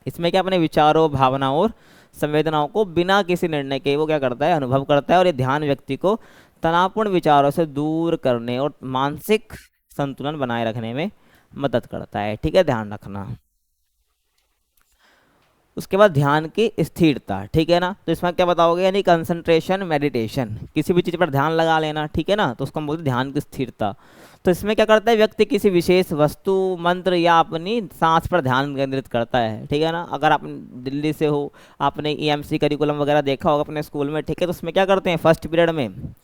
इसमें क्या अपने विचारों, भावनाओं और संवेदनाओं को बिना किसी निर्णय के वो क्या करता है, अनुभव करता है, और ये ध्यान व्यक्ति को तनावपूर्ण विचारों से दूर करने और मानसिक संतुलन बनाए रखने में मदद करता है, ठीक है, ध्यान रखना। उसके बाद ध्यान की स्थिरता, ठीक है ना, तो इसमें क्या बताओगे, यानी कंसंट्रेशन मेडिटेशन, किसी भी चीज़ पर ध्यान लगा लेना, ठीक है ना, तो उसको हम बोलते हैं ध्यान की स्थिरता। तो इसमें क्या करता है, व्यक्ति किसी विशेष वस्तु, मंत्र या अपनी सांस पर ध्यान केंद्रित करता है, ठीक है ना। अगर आप दिल्ली से हो, आपने ईएमसी करिकुलम वगैरह देखा होगा अपने स्कूल में, ठीक है, तो उसमें क्या करते हैं फर्स्ट पीरियड में,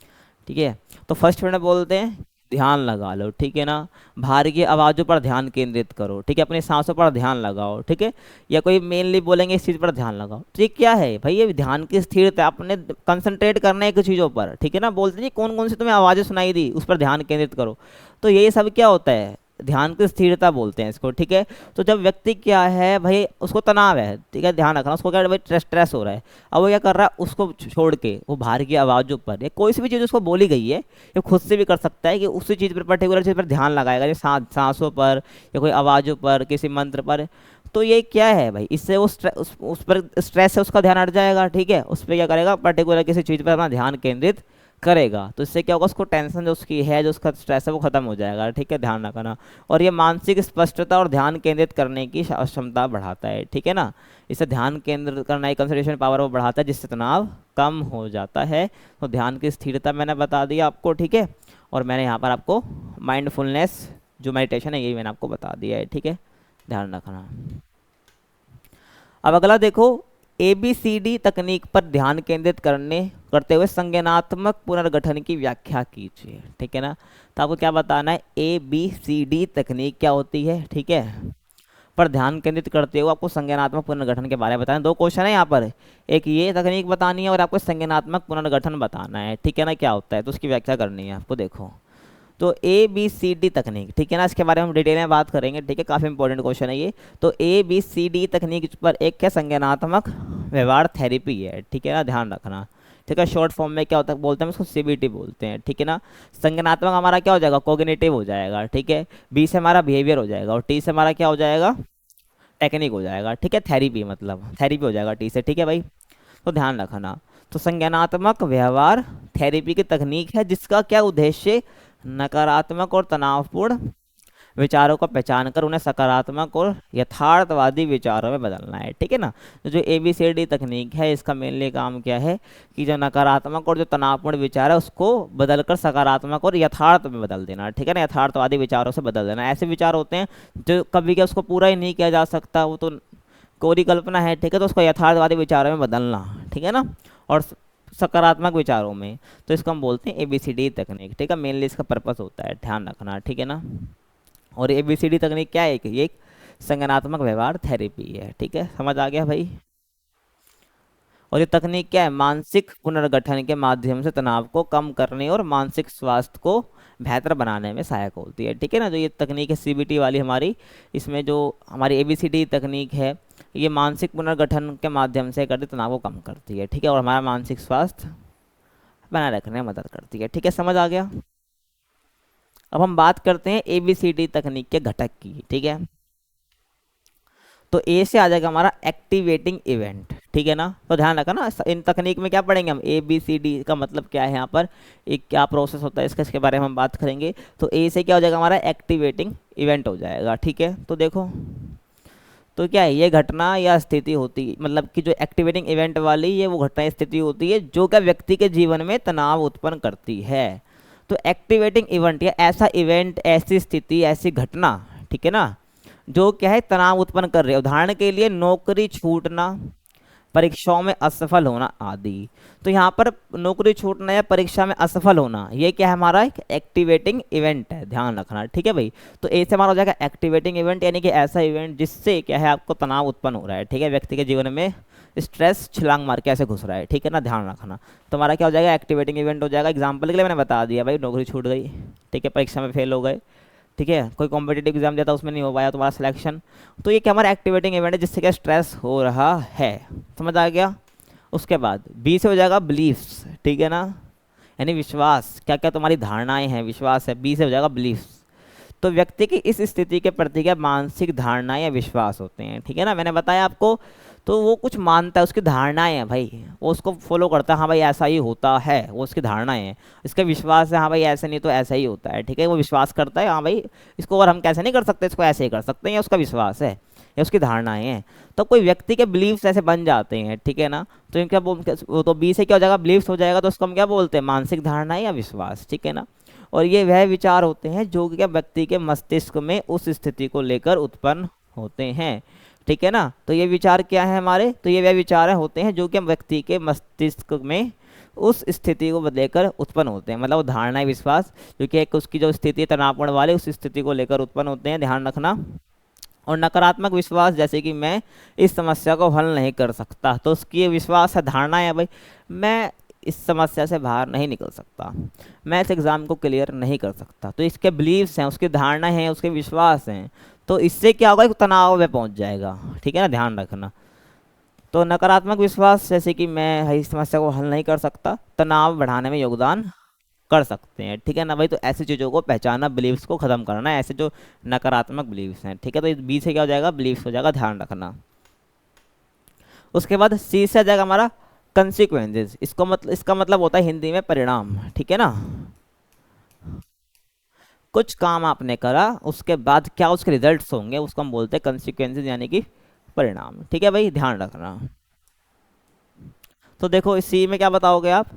ठीक है, तो फर्स्ट पीरियड में बोलते हैं ध्यान लगा लो, ठीक है ना, बाहर की आवाज़ों पर ध्यान केंद्रित करो, ठीक है, अपनी सांसों पर ध्यान लगाओ, ठीक है, या कोई मेनली बोलेंगे इस चीज़ पर ध्यान लगाओ। तो ये क्या है भाई, ये ध्यान की स्थिरता, अपने कंसंट्रेट करना है कुछ चीज़ों पर, ठीक है ना, बोलते हैं कौन कौन सी तुम्हें आवाज़ें सुनाई दी उस पर ध्यान केंद्रित करो। तो ये सब क्या होता है, ध्यान की स्थिरता बोलते हैं इसको, ठीक है। तो जब व्यक्ति क्या है भाई, उसको तनाव है, ठीक है, ध्यान रखना, उसको क्या भाई स्ट्रेस हो रहा है, अब वो क्या कर रहा है, उसको छोड़ के वो बाहर की आवाज़ों पर या कोई सी भी चीज़ उसको बोली गई है, ये खुद से भी कर सकता है कि उसी चीज़ पर, पर्टिकुलर चीज़ पर ध्यान लगाएगा, जैसे सांसों पर या कोई आवाज़ों पर, किसी मंत्र पर। तो ये क्या है भाई, इससे वो उस पर स्ट्रेस है, उसका ध्यान हट जाएगा, ठीक है, उस पर क्या करेगा, पर्टिकुलर किसी चीज़ पर अपना ध्यान केंद्रित करेगा, तो इससे क्या होगा, उसको टेंशन जो उसकी है, जो उसका स्ट्रेस है, वो खत्म हो जाएगा, ठीक है, ध्यान रखना। और ये मानसिक स्पष्टता और ध्यान केंद्रित करने की क्षमता बढ़ाता है, ठीक है ना, इससे ध्यान केंद्रित करना, कंसंट्रेशन पावर वो बढ़ाता है, जिससे तनाव कम हो जाता है। तो ध्यान की स्थिरता मैंने बता दिया आपको, ठीक है, और मैंने यहाँ पर आपको माइंडफुलनेस जो मेडिटेशन है, यही मैंने आपको बता दिया है, ठीक है, ध्यान रखना। अब अगला देखो, ABCD तकनीक पर ध्यान केंद्रित करते हुए संज्ञानात्मक पुनर्गठन की व्याख्या कीजिए, ठीक है ना। तो आपको क्या बताना है, ABCD तकनीक क्या होती है, ठीक है, पर ध्यान केंद्रित करते हुए आपको संज्ञानात्मक पुनर्गठन के बारे में बताना। दो क्वेश्चन है यहाँ पर, एक ये तकनीक बतानी है और आपको संज्ञानात्मक पुनर्गठन बताना है, ठीक है ना, क्या होता है, तो उसकी व्याख्या करनी है आपको। देखो, तो ABCD तकनीक, ठीक है ना, इसके बारे में हम डिटेल में बात करेंगे, ठीक है, काफ़ी इंपॉर्टेंट क्वेश्चन है ये। तो ABCD तकनीक पर एक क्या, संज्ञानात्मक व्यवहार थेरेपी है, ठीक है ना, ध्यान रखना, ठीक है, शॉर्ट फॉर्म में क्या होता है, बोलते हैं उसको CBT बोलते हैं, ठीक है ना। संज्ञानात्मक हमारा क्या हो जाएगा, कोग्निटिव हो जाएगा, ठीक है, B से हमारा बिहेवियर हो जाएगा, और T से हमारा क्या हो जाएगा, टेक्निक हो जाएगा, ठीक है, थेरेपी मतलब थेरेपी हो जाएगा T से, ठीक है भाई, तो ध्यान रखना। तो संज्ञानात्मक व्यवहार थेरेपी की तकनीक है जिसका क्या उद्देश्य, नकारात्मक और तनावपूर्ण विचारों को पहचान कर उन्हें सकारात्मक और यथार्थवादी विचारों में बदलना है। ठीक है ना। तो जो ABCD तकनीक है इसका मेनली काम क्या है कि जो नकारात्मक और जो तनावपूर्ण विचार है उसको बदलकर सकारात्मक और यथार्थ में बदल देना। ठीक है ना, यथार्थवादी विचारों से बदल देना। ऐसे विचार होते हैं जो कभी क्या उसको पूरा ही नहीं किया जा सकता, वो तो कोरी कल्पना है। ठीक है, तो उसको यथार्थवादी विचारों में बदलना। ठीक है ना, और सकारात्मक विचारों में, तो इसको हम बोलते हैं ABCD तकनीक। ठीक है, मेनली इसका पर्पस होता है, ध्यान रखना। ठीक है ना। और ABCD तकनीक क्या है? ये एक संज्ञानात्मक व्यवहार थेरेपी है। ठीक है, समझ आ गया भाई। और ये तकनीक क्या है? मानसिक पुनर्गठन के माध्यम से तनाव को कम करने और मानसिक स्वास्थ्य को बेहतर बनाने में सहायक होती है। ठीक है ना, जो ये तकनीक है CBT वाली हमारी, इसमें जो हमारी ABCD तकनीक है ये मानसिक पुनर्गठन के माध्यम से करती तनाव को कम करती है। ठीक है, और हमारा मानसिक स्वास्थ्य बनाए रखने में मदद करती है। ठीक है, समझ आ गया। अब हम बात करते हैं ABCD तकनीक के घटक की। ठीक है, तो ए से आ जाएगा हमारा एक्टिवेटिंग इवेंट। ठीक है ना, तो ध्यान रखा ना, इन तकनीक में क्या पढ़ेंगे हम? ABCD का मतलब क्या है, यहाँ पर एक क्या प्रोसेस होता है इसका, इसके बारे में हम बात करेंगे। तो ए से क्या हो जाएगा हमारा? एक्टिवेटिंग इवेंट हो जाएगा। ठीक है, तो देखो, तो क्या है? ये घटना या स्थिति होती, मतलब कि जो एक्टिवेटिंग इवेंट वाली ये वो घटना या स्थिति होती है जो क्या व्यक्ति के जीवन में तनाव उत्पन्न करती है। तो एक्टिवेटिंग इवेंट या ऐसा इवेंट, ऐसी स्थिति, ऐसी घटना, ठीक है ना, जो क्या है तनाव उत्पन्न कर रही है। उदाहरण के लिए नौकरी छूटना, परीक्षाओं में असफल होना आदि। तो यहाँ पर नौकरी छूटना या परीक्षा में असफल होना ये क्या है? हमारा एक एक्टिवेटिंग इवेंट है, ध्यान रखना। ठीक है भाई, तो ए से हमारा हो जाएगा एक्टिवेटिंग इवेंट, यानी कि ऐसा इवेंट जिससे क्या है आपको तनाव उत्पन्न हो रहा है। ठीक है, व्यक्ति के जीवन में स्ट्रेस छलांग मार के ऐसे घुस रहा है। ठीक है ना, ध्यान रखना। तो हमारा क्या हो जाएगा? एक्टिवेटिंग इवेंट हो जाएगा। एग्जाम्पल के लिए मैंने बता दिया भाई, नौकरी छूट गई, ठीक है, परीक्षा में फेल हो गए, ठीक है, कोई कॉम्पिटेटिव एग्जाम दिया था उसमें नहीं हो पाया तुम्हारा सिलेक्शन, तो ये क्या हमारा एक्टिवेटिंग इवेंट है जिससे क्या स्ट्रेस हो रहा है। समझ आ गया। उसके बाद बी से हो जाएगा बिलीफ्स। ठीक है ना, यानी विश्वास, क्या क्या तुम्हारी धारणाएं हैं, विश्वास है। बी से हो जाएगा बिलीफ्स। तो व्यक्ति की इस स्थिति के प्रति क्या मानसिक धारणाएं या विश्वास होते हैं। ठीक है ना, मैंने बताया आपको, तो वो कुछ मानता है, उसकी धारणाएं हैं भाई, वो उसको फॉलो करता है, हाँ भाई ऐसा ही होता है, वो उसकी धारणाएं हैं। इसका विश्वास है, हाँ भाई ऐसे नहीं तो ऐसा ही होता है। ठीक है, वो विश्वास करता है, हाँ भाई इसको और हम कैसे नहीं कर सकते, इसको ऐसे ही कर सकते हैं, या उसका विश्वास है या उसकी धारणाएं हैं। तो कोई व्यक्ति के बिलीव्स ऐसे बन जाते हैं। ठीक है ना, तो इनका वो तो बी से क्या हो जाएगा? बिलीव्स हो जाएगा, तो उसको हम क्या बोलते हैं? मानसिक धारणाएं या विश्वास। ठीक है ना, और ये वह विचार होते हैं जो कि व्यक्ति के मस्तिष्क में उस स्थिति को लेकर उत्पन्न होते हैं। ठीक है ना, तो ये विचार क्या है हमारे? तो ये वह विचार होते हैं जो कि व्यक्ति के मस्तिष्क में उस स्थिति को लेकर उत्पन्न होते हैं, मतलब वो धारणा विश्वास जो कि एक उसकी जो स्थिति तनावपूर्ण वाले उस स्थिति को लेकर उत्पन्न होते हैं, ध्यान रखना। और नकारात्मक विश्वास, जैसे कि मैं इस समस्या को हल नहीं कर सकता, तो उसकी ये विश्वास है, धारणा है भाई, मैं इस समस्या से बाहर नहीं निकल सकता, मैं इस एग्ज़ाम को क्लियर नहीं कर सकता। तो इसके बिलीव्स हैं, उसकी धारणा है, उसके विश्वास हैं, तो इससे क्या होगा? एक तनाव में पहुंच जाएगा। ठीक है ना, ध्यान रखना। तो नकारात्मक विश्वास, जैसे कि मैं इस समस्या को हल नहीं कर सकता, तनाव बढ़ाने में योगदान कर सकते हैं। ठीक है ना भाई, तो ऐसी चीज़ों को पहचानना, बिलीव्स को ख़त्म करना है, ऐसे जो नकारात्मक बिलीव्स हैं। ठीक है, तो बी से क्या हो जाएगा? बिलीव्स हो जाएगा, ध्यान रखना। उसके बाद सी से आ जाएगा हमारा कंसिक्वेंसेस। इसका मतलब होता है हिंदी में परिणाम। ठीक है ना, कुछ काम आपने करा उसके बाद क्या उसके रिजल्ट्स होंगे, उसको हम बोलते हैं कंसिक्वेंसेस, यानी कि परिणाम। ठीक है भाई, ध्यान रखना। तो देखो इस सी में क्या बताओगे आप?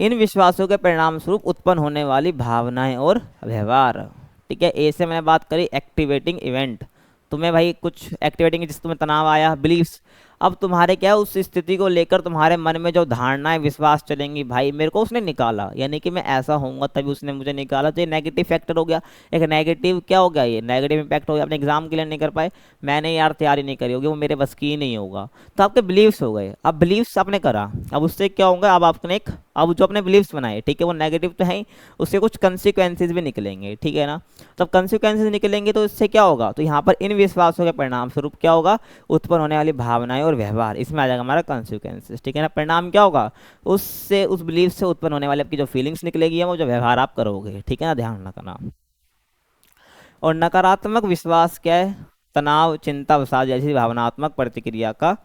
इन विश्वासों के परिणाम स्वरूप उत्पन्न होने वाली भावनाएं और व्यवहार। ठीक है, ए से मैंने बात करी एक्टिवेटिंग इवेंट, तुम्हें भाई कुछ एक्टिवेटिंग जिससे तुम्हें तनाव आया, बिलीव्स। अब तुम्हारे क्या उस स्थिति को लेकर तुम्हारे मन में जो धारणाएं विश्वास चलेंगी, भाई मेरे को उसने निकाला, यानी कि मैं ऐसा होऊंगा तभी उसने मुझे निकाला, तो ये नेगेटिव फैक्टर हो गया। एक नेगेटिव क्या हो गया? ये नेगेटिव इंपैक्ट हो गया, अपने एग्जाम क्लियर नहीं कर पाए, मैंने यार तैयारी नहीं करी होगी, वो मेरे बस की नहीं होगा, तो आपके बिलीव्स हो गए। अब बिलीव्स आपने करा, अब उससे क्या होगा? अब आपने एक, अब जो अपने बिलीव्स बनाए, ठीक है, वो नेगेटिव तो है ही, उससे कुछ कंसिक्वेंसेज भी निकलेंगे। ठीक है ना, तब कंसिक्वेंसेज निकलेंगे तो इससे क्या होगा? तो यहाँ पर इन विश्वासों के परिणाम स्वरूप क्या होगा? उत्पन्न होने वाली भावनाएं और व्यवहार, इसमें आ जाएगा हमारा कंसिक्वेंसेज। ठीक है ना, परिणाम क्या होगा? उससे, उस बिलीफ से उत्पन्न होने वाली आपकी जो फीलिंग्स निकलेगी, वो जो व्यवहार आप करोगे। ठीक है ना, ध्यान रखना। और नकारात्मक विश्वास क्या है? तनाव, चिंता, अवसाद जैसी भावनात्मक प्रतिक्रिया का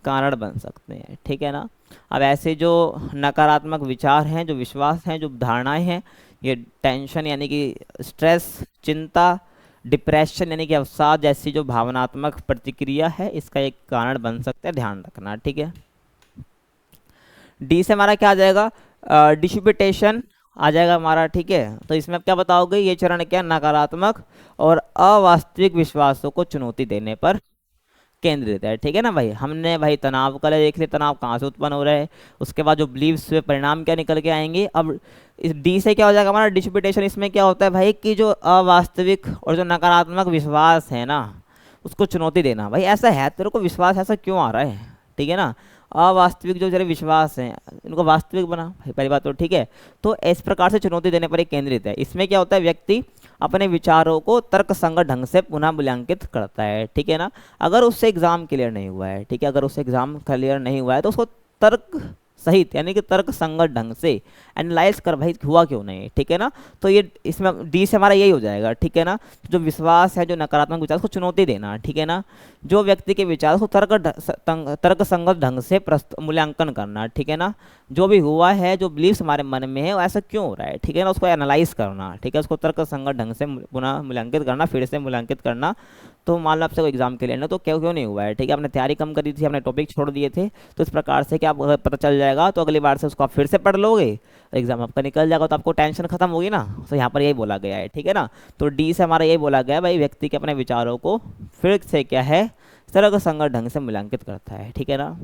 कारण बन सकते हैं। ठीक है ना, अब ऐसे जो नकारात्मक विचार हैं, जो विश्वास हैं, जो धारणाएं हैं, ये टेंशन यानी कि स्ट्रेस, चिंता, डिप्रेशन यानी कि अवसाद जैसी जो भावनात्मक प्रतिक्रिया है इसका एक कारण बन सकता है, ध्यान रखना, ठीक है। डी से हमारा क्या आ जाएगा, डिसिपिटेशन आ जाएगा हमारा, ठीक है। तो इसमें आप क्या बताओगे, ये चरण क्या, नकारात्मक और अवास्तविक विश्वासों को चुनौती देने पर केंद्रित है, ठीक है ना भाई। हमने भाई तनाव का देख लिया, तनाव कहाँ से उत्पन्न हो रहा है, उसके बाद जो बिलीव्स हुए परिणाम क्या निकल के आएंगे। अब इस डी से क्या हो जाएगा हमारा डिसिपिटेशन। इसमें क्या होता है भाई कि जो अवास्तविक और जो नकारात्मक विश्वास है ना उसको चुनौती देना। भाई ऐसा है, तेरे को विश्वास ऐसा क्यों आ रहा है, ठीक है ना। अवास्तविक जो तेरे विश्वास हैं इनको वास्तविक बना भाई, पहली बात तो, ठीक है। तो इस प्रकार से चुनौती देने पर एक केंद्रित है। इसमें क्या होता है, व्यक्ति अपने विचारों को तर्कसंगत ढंग से पुनः मूल्यांकित करता है, ठीक है ना। अगर उससे एग्जाम क्लियर नहीं हुआ है, ठीक है, अगर उससे एग्जाम क्लियर नहीं हुआ है तो उसको तर्क सहित यानी कि तर्क संगत ढंग से एनालाइज कर भाई हुआ क्यों नहीं, ठीक है ना। तो ये इसमें डी से हमारा यही हो जाएगा, ठीक है ना। जो विश्वास है, जो नकारात्मक विचार, उसको चुनौती देना, ठीक है ना। जो व्यक्ति के विचार को तर्क संगत ढंग से मूल्यांकन करना, ठीक है ना। जो भी हुआ है, जो बिलीव्स हमारे मन में है वो ऐसा क्यों हो रहा है, ठीक है ना, उसको एनालाइज करना, ठीक है, उसको तर्क संगत ढंग से पुनः मूल्यांकित करना, फिर से मूल्यांकित करना। तो मान लो आपसे कोई एग्जाम के लिए ना, तो क्यों क्यों नहीं हुआ है, ठीक है, आपने तैयारी कम करी थी, आपने टॉपिक छोड़ दिए थे, तो इस प्रकार से क्या आपको पता चल जाएगा, तो अगली बार से उसको आप फिर से पढ़ लोगे, एग्जाम आपका निकल जाएगा, तो आपको टेंशन खत्म होगी ना। तो यहाँ पर यही बोला गया है, ठीक है ना। तो डी से हमारा यही बोला गया है भाई, व्यक्ति के अपने विचारों को फिर से क्या है तर्क संगत ढंग से मूल्यांकित करता है, ठीक है ना।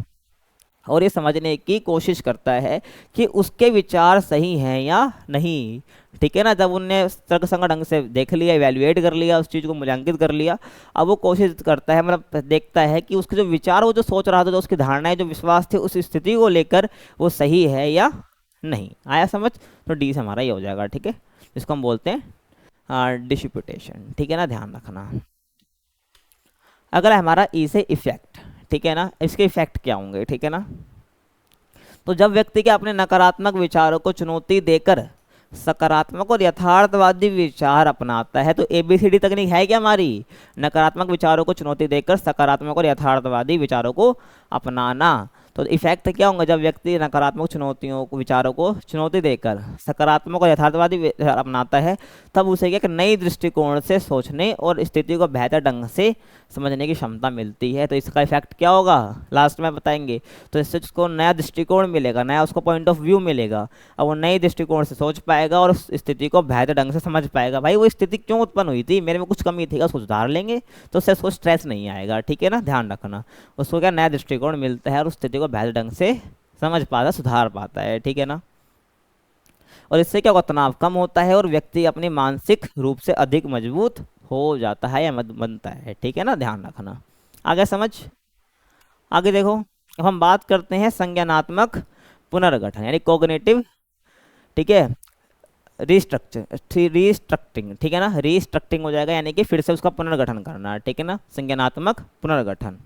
और ये समझने की कोशिश करता है कि उसके विचार सही हैं या नहीं, ठीक है ना। जब उनने तर्कसंगत ढंग से देख लिया, इवैल्यूएट कर लिया, उस चीज़ को मूल्यांकित कर लिया, अब वो कोशिश करता है, मतलब देखता है कि उसके जो विचार, वो जो सोच रहा था, जो उसकी धारणाएं, जो विश्वास थे उस स्थिति को लेकर वो सही है या नहीं। आया समझ। तो डी से हमारा ये हो जाएगा, ठीक है, जिसको हम बोलते हैं डिसिपिटेशन, ठीक है ना, ध्यान रखना। अगला हमारा ई से इफेक्ट, ठीक है ना। इसके इफेक्ट क्या होंगे, ठीक है ना। तो जब व्यक्ति के अपने नकारात्मक विचारों को चुनौती देकर सकारात्मक और यथार्थवादी विचार अपनाता है, तो एबीसीडी तकनीक है क्या हमारी, नकारात्मक विचारों को चुनौती देकर सकारात्मक और यथार्थवादी विचारों को अपनाना। तो इफेक्ट क्या होंगे, जब व्यक्ति नकारात्मक चुनौतियों को, विचारों को चुनौती देकर सकारात्मक और यथार्थवादी विचार अपनाता है, तब उसे क्या, नई दृष्टिकोण से सोचने और स्थिति को बेहतर ढंग से समझने की क्षमता मिलती है। तो इसका इफेक्ट क्या होगा लास्ट में बताएंगे। तो इससे उसको नया दृष्टिकोण मिलेगा, नया उसको पॉइंट ऑफ व्यू मिलेगा, अब वो नई दृष्टिकोण से सोच पाएगा और उस स्थिति को बेहतर ढंग से समझ पाएगा। भाई वो स्थिति क्यों उत्पन्न हुई थी, मेरे में कुछ कमी थी, उसको सुधार लेंगे तो उससे उसको स्ट्रेस नहीं आएगा, ठीक है ना, ध्यान रखना। उसको क्या नया दृष्टिकोण मिलता है और उस स्थिति को बेहतर ढंग से समझ पाता, सुधार पाता है, ठीक है ना। और इससे क्या होगा, तनाव कम होता है और व्यक्ति अपनी मानसिक रूप से अधिक मजबूत हो जाता है या बनता है, ठीक है ना, ध्यान रखना। आगे समझ। आगे देखो, अब हम बात करते हैं संज्ञानात्मक पुनर्गठन यानी कोग्निटिव, ठीक है, रीस्ट्रक्टिंग, ठीक है ना, रीस्ट्रक्टिंग हो जाएगा यानी कि फिर से उसका पुनर्गठन करना, ठीक है ना, संज्ञानात्मक पुनर्गठन।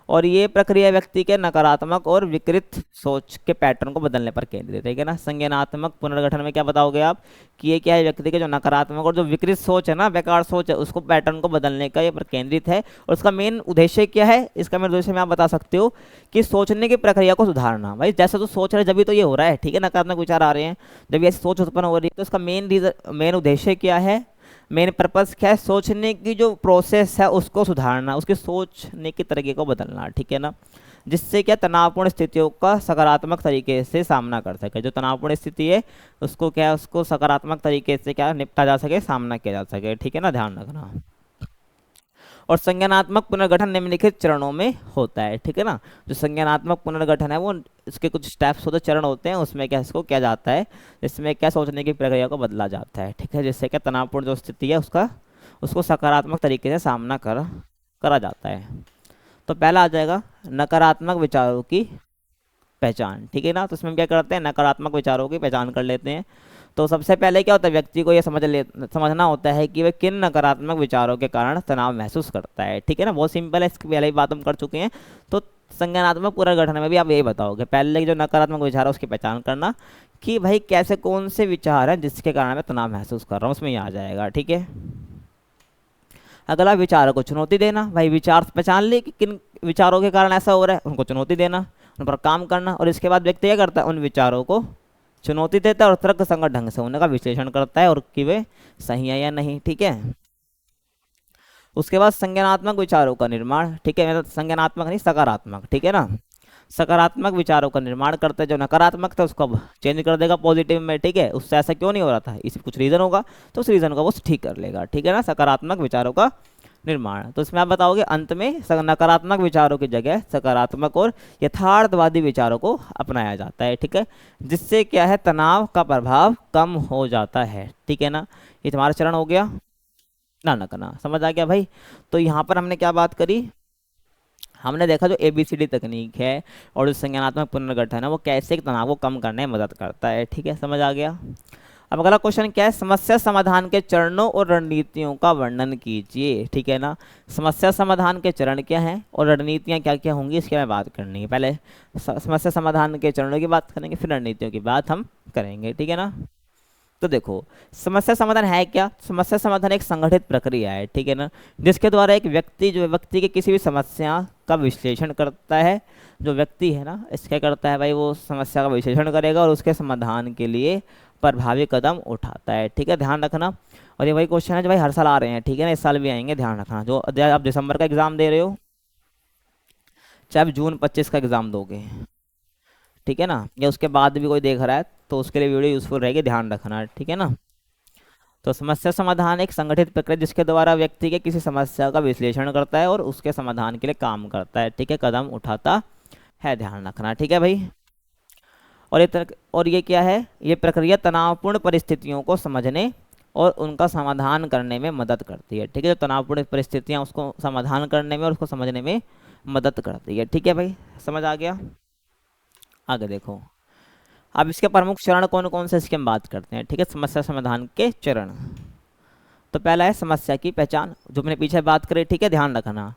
और ये प्रक्रिया व्यक्ति के नकारात्मक और विकृत सोच के पैटर्न को बदलने पर केंद्रित है, ना। संज्ञानात्मक पुनर्गठन में क्या बताओगे आप कि ये क्या है, व्यक्ति के जो नकारात्मक और जो विकृत सोच है ना, बेकार सोच है, उसको पैटर्न को बदलने का ये पर केंद्रित है। और उसका मेन उद्देश्य क्या है, इसका मेन उद्देश्य में आप बता सकते हो कि सोचने की प्रक्रिया को सुधारना। भाई जैसा तो सोच रहे जब तो ये हो रहा है, ठीक है, नकारात्मक विचार आ रहे हैं, जब ऐसी सोच उत्पन्न हो रही है, तो इसका मेन उद्देश्य क्या है, मेन पर्पस क्या है, सोचने की जो प्रोसेस है उसको सुधारना, उसके सोचने के तरीके को बदलना, ठीक है ना, जिससे क्या तनावपूर्ण स्थितियों का सकारात्मक तरीके से सामना कर सके। जो तनावपूर्ण स्थिति है उसको क्या, उसको सकारात्मक तरीके से क्या निपटा जा सके, सामना किया जा सके, ठीक है ना, ध्यान रखना। और संज्ञानात्मक पुनर्गठन निम्नलिखित चरणों में होता है, ठीक है ना। जो संज्ञानात्मक पुनर्गठन है वो इसके कुछ स्टेप्स होते, चरण होते हैं, उसमें क्या इसको किया जाता है, जिसमें क्या सोचने की प्रक्रिया को बदला जाता है, ठीक है, जिससे क्या तनावपूर्ण जो स्थिति है उसको सकारात्मक तरीके से सामना करा जाता है। तो पहला आ जाएगा नकारात्मक विचारों की पहचान, ठीक है ना। तो इसमें हम क्या करते हैं, नकारात्मक विचारों की पहचान कर लेते हैं। तो सबसे पहले क्या होता है, व्यक्ति को ये समझना होता है कि वह किन नकारात्मक विचारों के कारण तनाव महसूस करता है, ठीक है ना, बहुत सिंपल है, इसकी पहले ही बात हम कर चुके हैं। तो संज्ञानात्मक पुनर्गठन में भी आप यही बताओगे, पहले जो नकारात्मक विचार है उसकी पहचान करना कि भाई कैसे कौन से विचार हैं जिसके कारण मैं तनाव महसूस कर रहा हूँ, उसमें ये आ जाएगा, ठीक है। अगला विचारों को चुनौती देना, भाई विचार पहचान ले कि किन विचारों के कारण ऐसा हो रहा है, उनको चुनौती देना, उन पर काम करना। और इसके बाद व्यक्ति क्या करता है, उन विचारों को चुनौती देता है और तर्कसंगत ढंग से उनका विश्लेषण करता है और कि वे सही है या नहीं, ठीक है। उसके बाद संज्ञानात्मक विचारों का निर्माण, ठीक है, मतलब संज्ञानात्मक नहीं सकारात्मक, ठीक है ना। सकारात्मक विचारों का निर्माण करते हैं, जो नकारात्मक था उसको अब चेंज कर देगा पॉजिटिव में, ठीक है। उससे ऐसा क्यों नहीं हो रहा था, इसी कुछ रीजन होगा, तो उस रीजन को वो ठीक कर लेगा, ठीक है ना। सकारात्मक विचारों का निर्माण, तो इसमें आप बताओगे अंत में नकारात्मक विचारों की जगह सकारात्मक और यथार्थवादी विचारों को अपनाया जाता है, ठीक है। जिससे क्या है, तनाव का प्रभाव कम हो जाता है, ठीक है ना। ये तुम्हारा चरण हो गया ना ना करना, समझ आ गया भाई। तो यहाँ पर हमने क्या बात करी, हमने देखा जो ABCD तकनीक है और जो संज्ञानात्मक पुनर्गठन है वो कैसे तनाव को कम करने में मदद करता है, ठीक है, समझ आ गया। अब अगला क्वेश्चन क्या है, समस्या समाधान के चरणों और रणनीतियों का वर्णन कीजिए, ठीक है ना। समस्या समाधान के चरण क्या हैं और रणनीतियाँ क्या क्या होंगी, इसकी हमें बात करनी है। पहले समस्या समाधान के चरणों की बात करेंगे, फिर रणनीतियों की बात हम करेंगे, ठीक है ना। तो देखो, समस्या समाधान है क्या, समस्या समाधान एक संगठित प्रक्रिया है, ठीक है ना, जिसके द्वारा एक व्यक्ति जो है व्यक्ति के किसी भी समस्या का विश्लेषण करता है। जो व्यक्ति है ना, इसका करता है भाई, वो समस्या का विश्लेषण करेगा और उसके समाधान के लिए प्रभावी कदम उठाता है, ठीक है, ध्यान रखना। और ये वही क्वेश्चन है जो भाई हर साल आ रहे हैं, ठीक है ना, इस साल भी आएंगे, ध्यान रखना। जो आप दिसंबर का एग्जाम दे रहे हो, चाहे आप जून 25 का एग्जाम दोगे, ठीक है ना, या उसके बाद भी कोई देख रहा है तो उसके लिए वीडियो यूजफुल रहेगी, ध्यान रखना, ठीक है ना। तो समस्या समाधान एक संगठित प्रक्रिया जिसके द्वारा व्यक्ति के किसी समस्या का विश्लेषण करता है और उसके समाधान के लिए काम करता है, ठीक है, कदम उठाता है, ध्यान रखना, ठीक है भाई। और ये क्या है, ये प्रक्रिया तनावपूर्ण परिस्थितियों को समझने और उनका समाधान करने में मदद करती है, ठीक है। जो तनावपूर्ण परिस्थितियाँ उसको समाधान करने में और उसको समझने में मदद करती है, ठीक है भाई, समझ आ गया। आगे देखो, अब इसके प्रमुख चरण कौन कौन से इसकी हम बात करते हैं, ठीक है, समस्या समाधान के चरण। तो पहला है समस्या की पहचान, जो मैंने पीछे बात करी, ठीक है, ध्यान रखना,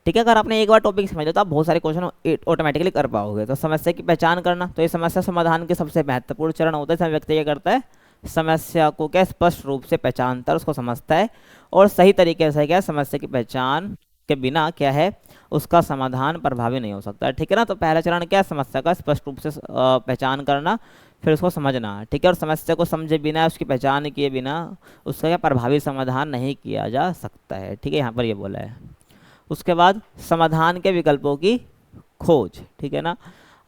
ठीक है। अगर आपने एक बार टॉपिक समझ लिया तो आप बहुत सारे क्वेश्चन ऑटोमेटिकली कर पाओगे। तो समस्या की पहचान करना, तो ये समस्या समाधान के सबसे महत्वपूर्ण चरण होता है। इसमें व्यक्ति क्या करता है, समस्या को क्या स्पष्ट रूप से पहचानता है, उसको समझता है और सही तरीके से क्या समस्या की पहचान के बिना क्या है उसका समाधान प्रभावी नहीं हो सकता, ठीक है ना। तो पहला चरण क्या है, समस्या का स्पष्ट रूप से पहचान करना, फिर उसको समझना, ठीक है। और समस्या को समझे बिना, उसकी पहचान किए बिना उसका क्या प्रभावी समाधान नहीं किया जा सकता है, ठीक है, यहाँ पर ये बोला है। उसके बाद समाधान के विकल्पों की खोज, ठीक है ना।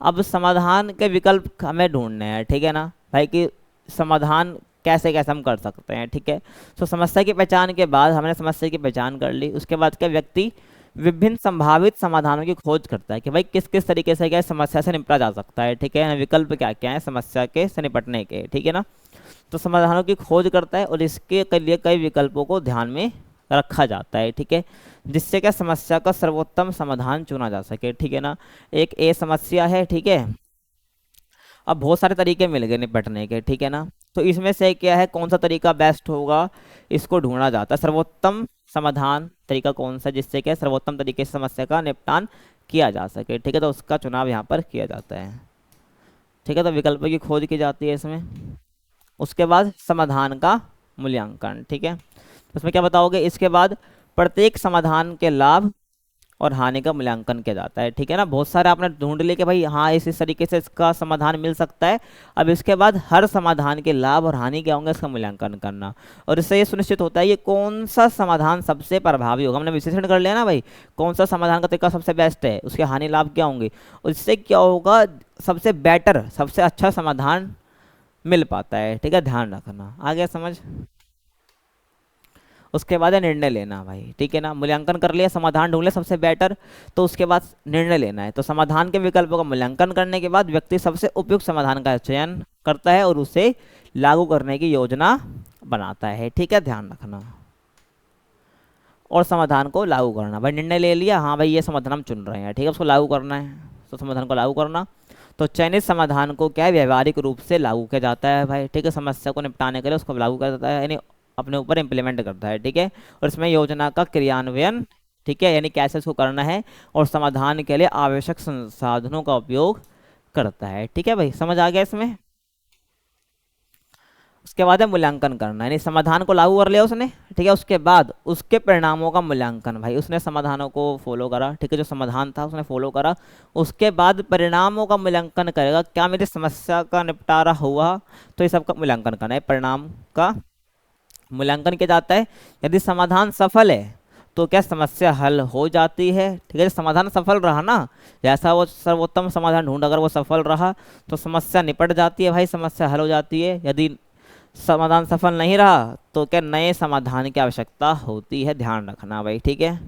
अब समाधान के विकल्प हमें ढूंढने हैं, ठीक है ना भाई, कि समाधान कैसे कैसे हम कर सकते हैं, ठीक है। तो समस्या की पहचान के बाद हमने समस्या की पहचान कर ली, उसके बाद क्या व्यक्ति विभिन्न संभावित समाधानों की खोज करता है कि भाई किस किस तरीके से क्या समस्या से निपटा जा सकता है, ठीक है, विकल्प क्या क्या है समस्या के से निपटने के, ठीक है ना। तो समाधानों की खोज करता है और इसके लिए कई विकल्पों को ध्यान में रखा जाता है, ठीक है, जिससे क्या समस्या का सर्वोत्तम समाधान चुना जा सके, ठीक है ना। एक ए समस्या है, ठीक है, अब बहुत सारे तरीके मिल गए निपटने के, ठीक है ना। तो इसमें से क्या है, कौन सा तरीका बेस्ट होगा, इसको ढूंढा जाता है, सर्वोत्तम समाधान तरीका कौन सा जिससे क्या सर्वोत्तम तरीके से समस्या का निपटान किया जा सके, ठीक है। तो उसका चुनाव यहाँ पर किया जाता है, ठीक है। तो विकल्प की खोज की जाती है इसमें। उसके बाद समाधान का मूल्यांकन, ठीक है, उसमें क्या बताओगे, इसके बाद प्रत्येक समाधान के लाभ और हानि का मूल्यांकन किया जाता है, ठीक है ना। बहुत सारे आपने ढूंढ लिए कि भाई हाँ इस तरीके से इसका समाधान मिल सकता है। अब इसके बाद हर समाधान के लाभ और हानि क्या होंगे इसका मूल्यांकन करना, और इससे ये सुनिश्चित होता है ये कौन सा समाधान सबसे प्रभावी होगा। हमने विश्लेषण कर लिया ना भाई, कौन सा समाधान का तरीका सबसे बेस्ट है, उसके हानि लाभ क्या होंगे, और इससे क्या होगा सबसे बेटर सबसे अच्छा समाधान मिल पाता है, ठीक है, ध्यान रखना, आ गया समझ। उसके बाद है निर्णय लेना भाई, ठीक है ना। मूल्यांकन कर लिया, समाधान ढूंढ लिया सबसे बेटर, तो उसके बाद निर्णय लेना है। तो समाधान के विकल्पों का मूल्यांकन करने के बाद व्यक्ति सबसे उपयुक्त समाधान का चयन करता है और उसे लागू करने की योजना बनाता है, ठीक है, ध्यान रखना। और समाधान को लागू करना, भाई निर्णय ले लिया, हाँ भाई ये समाधान हम चुन रहे हैं, ठीक है, उसको लागू करना है, तो समाधान को लागू करना। तो चयनित समाधान को क्या है व्यवहारिक रूप से लागू किया जाता है भाई, ठीक है, समस्या को निपटाने के लिए उसको लागू किया जाता है, यानी अपने ऊपर इम्प्लीमेंट करता है, ठीक है। और इसमें योजना का क्रियान्वयन, ठीक है, यानी कैसे इसको करना है, और समाधान के लिए आवश्यक संसाधनों का उपयोग करता है, ठीक है भाई, समझ आ गया इसमें। उसके बाद है मूल्यांकन करना, यानी समाधान को लागू कर लिया उसने, ठीक है, उसके बाद उसके परिणामों का मूल्यांकन, भाई उसने समाधानों को फॉलो करा, ठीक है, जो समाधान था उसने फॉलो करा, उसके बाद परिणामों का मूल्यांकन करेगा, क्या मेरी समस्या का निपटारा हुआ, तो ये सबका मूल्यांकन करना है परिणाम का मूल्यांकन किया जाता है। यदि समाधान सफल है तो क्या समस्या हल हो जाती है। ठीक है, समाधान सफल रहा ना, जैसा वो सर्वोत्तम समाधान ढूंढ अगर वो सफल रहा तो समस्या निपट जाती है भाई, समस्या हल हो जाती है। यदि समाधान सफल नहीं रहा तो क्या नए समाधान की आवश्यकता होती है, ध्यान रखना भाई। ठीक है,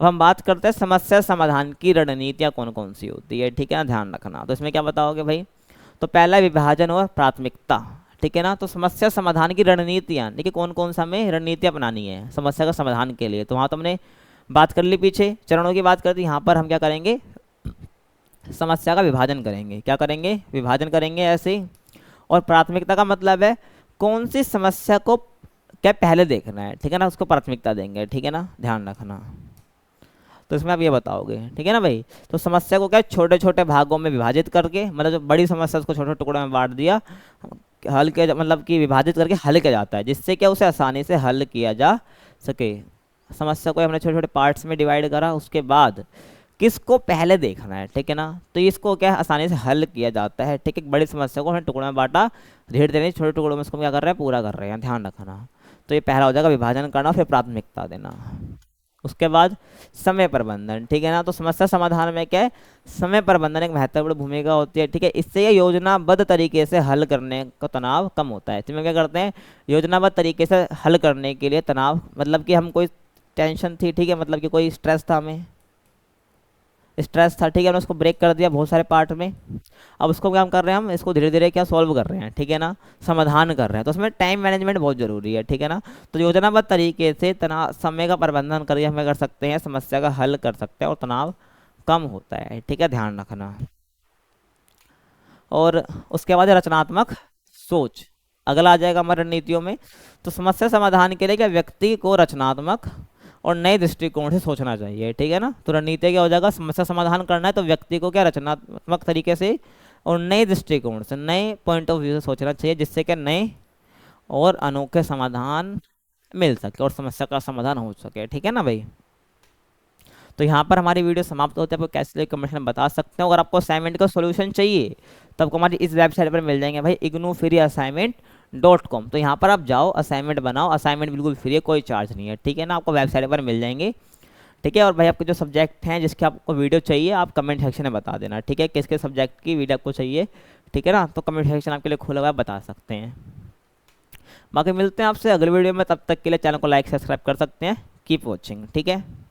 अब हम बात करते हैं समस्या समाधान की रणनीतियाँ कौन कौन सी होती है। ठीक है ना, ध्यान रखना। तो इसमें क्या बताओगे भाई, तो पहला विभाजन और प्राथमिकता। ठीक है ना, तो समस्या समाधान की रणनीतियाँ, देखिए कौन कौन सा हमें रणनीतियाँ अपनानी है समस्या का समाधान के लिए। तो वहाँ तो हमने बात कर ली, पीछे चरणों की बात करती, यहाँ पर हम क्या करेंगे, समस्या का विभाजन करेंगे। क्या करेंगे, विभाजन करेंगे ऐसे। और प्राथमिकता का मतलब है कौन सी समस्या को क्या पहले देखना है। ठीक है ना, उसको प्राथमिकता देंगे। ठीक है ना, ध्यान रखना। तो इसमें आप ये बताओगे, ठीक है ना भाई। तो समस्या को क्या छोटे छोटे भागों में विभाजित करके, मतलब जो बड़ी समस्या उसको छोटे छोटे टुकड़ों में बांट दिया, हल के मतलब कि विभाजित करके हल किया जाता है, जिससे क्या उसे आसानी से हल किया जा सके। समस्या को हमने छोटे छोटे पार्ट्स में डिवाइड करा, उसके बाद किसको पहले देखना है। ठीक है ना, तो इसको क्या आसानी से हल किया जाता है। ठीक है, बड़ी समस्या को हमने टुकड़ों में बांटा, धीरे धीरे छोटे टुकड़ों में उसको क्या कर रहे हैं, पूरा कर रहे हैं, ध्यान रखना। तो ये पहला हो जाएगा विभाजन करना, फिर प्राथमिकता देना। उसके बाद समय प्रबंधन। ठीक है ना, तो समस्या समाधान में क्या है, समय प्रबंधन एक महत्वपूर्ण भूमिका होती है। ठीक है, इससे ये योजनाबद्ध तरीके से हल करने का तनाव कम होता है। इसमें क्या करते हैं, योजनाबद्ध तरीके से हल करने के लिए तनाव, मतलब कि हम कोई टेंशन थी, ठीक है, मतलब कि कोई स्ट्रेस था, हमें स्ट्रेस था, ठीक है, हमने उसको ब्रेक कर दिया बहुत सारे पार्ट में। अब उसको क्या हम कर रहे हैं, हम इसको धीरे धीरे क्या सॉल्व कर रहे हैं। ठीक है ना, समाधान कर रहे हैं। तो उसमें टाइम मैनेजमेंट बहुत जरूरी है। ठीक है ना, तो योजनाबद्ध तरीके से तनाव, समय का प्रबंधन करके हमें कर सकते हैं, समस्या का हल कर सकते हैं और तनाव कम होता है। ठीक है, ध्यान रखना। और उसके बाद रचनात्मक सोच अगला आ जाएगा हमारी रणनीतियों में। तो समस्या समाधान के लिए क्या व्यक्ति को रचनात्मक और नए दृष्टिकोण से सोचना चाहिए। ठीक है ना, तो रणनीति क्या हो जाएगा, समस्या समाधान करना है तो व्यक्ति को क्या रचनात्मक तरीके से और नए दृष्टिकोण से, नए पॉइंट ऑफ व्यू से सोचना चाहिए, जिससे क्या नए और अनोखे समाधान मिल सके और समस्या का समाधान हो सके। ठीक है ना भाई, तो यहाँ पर हमारी वीडियो समाप्त होते हैं। आपको कैसे लगे कमेंट में बता सकते हो। अगर आपको असाइनमेंट का सॉल्यूशन चाहिए तो आपको हमारी इस वेबसाइट पर मिल जाएंगे भाई, ignofreeassignment.com। तो यहाँ पर आप जाओ, असाइनमेंट बनाओ, असाइनमेंट बिल्कुल फ्री है, कोई चार्ज नहीं है। ठीक है ना, आपको वेबसाइट पर मिल जाएंगे। ठीक है, और भाई आपके जो सब्जेक्ट हैं जिसके आपको वीडियो चाहिए, आप कमेंट सेक्शन में बता देना। ठीक है, किस किस सब्जेक्ट की वीडियो आपको चाहिए। ठीक है ना, तो कमेंट सेक्शन आपके लिए खुला हुआ है, बता सकते हैं। बाकी मिलते हैं आपसे अगले वीडियो में, तब तक के लिए चैनल को लाइक सब्सक्राइब कर सकते हैं। Keep watching. ठीक है।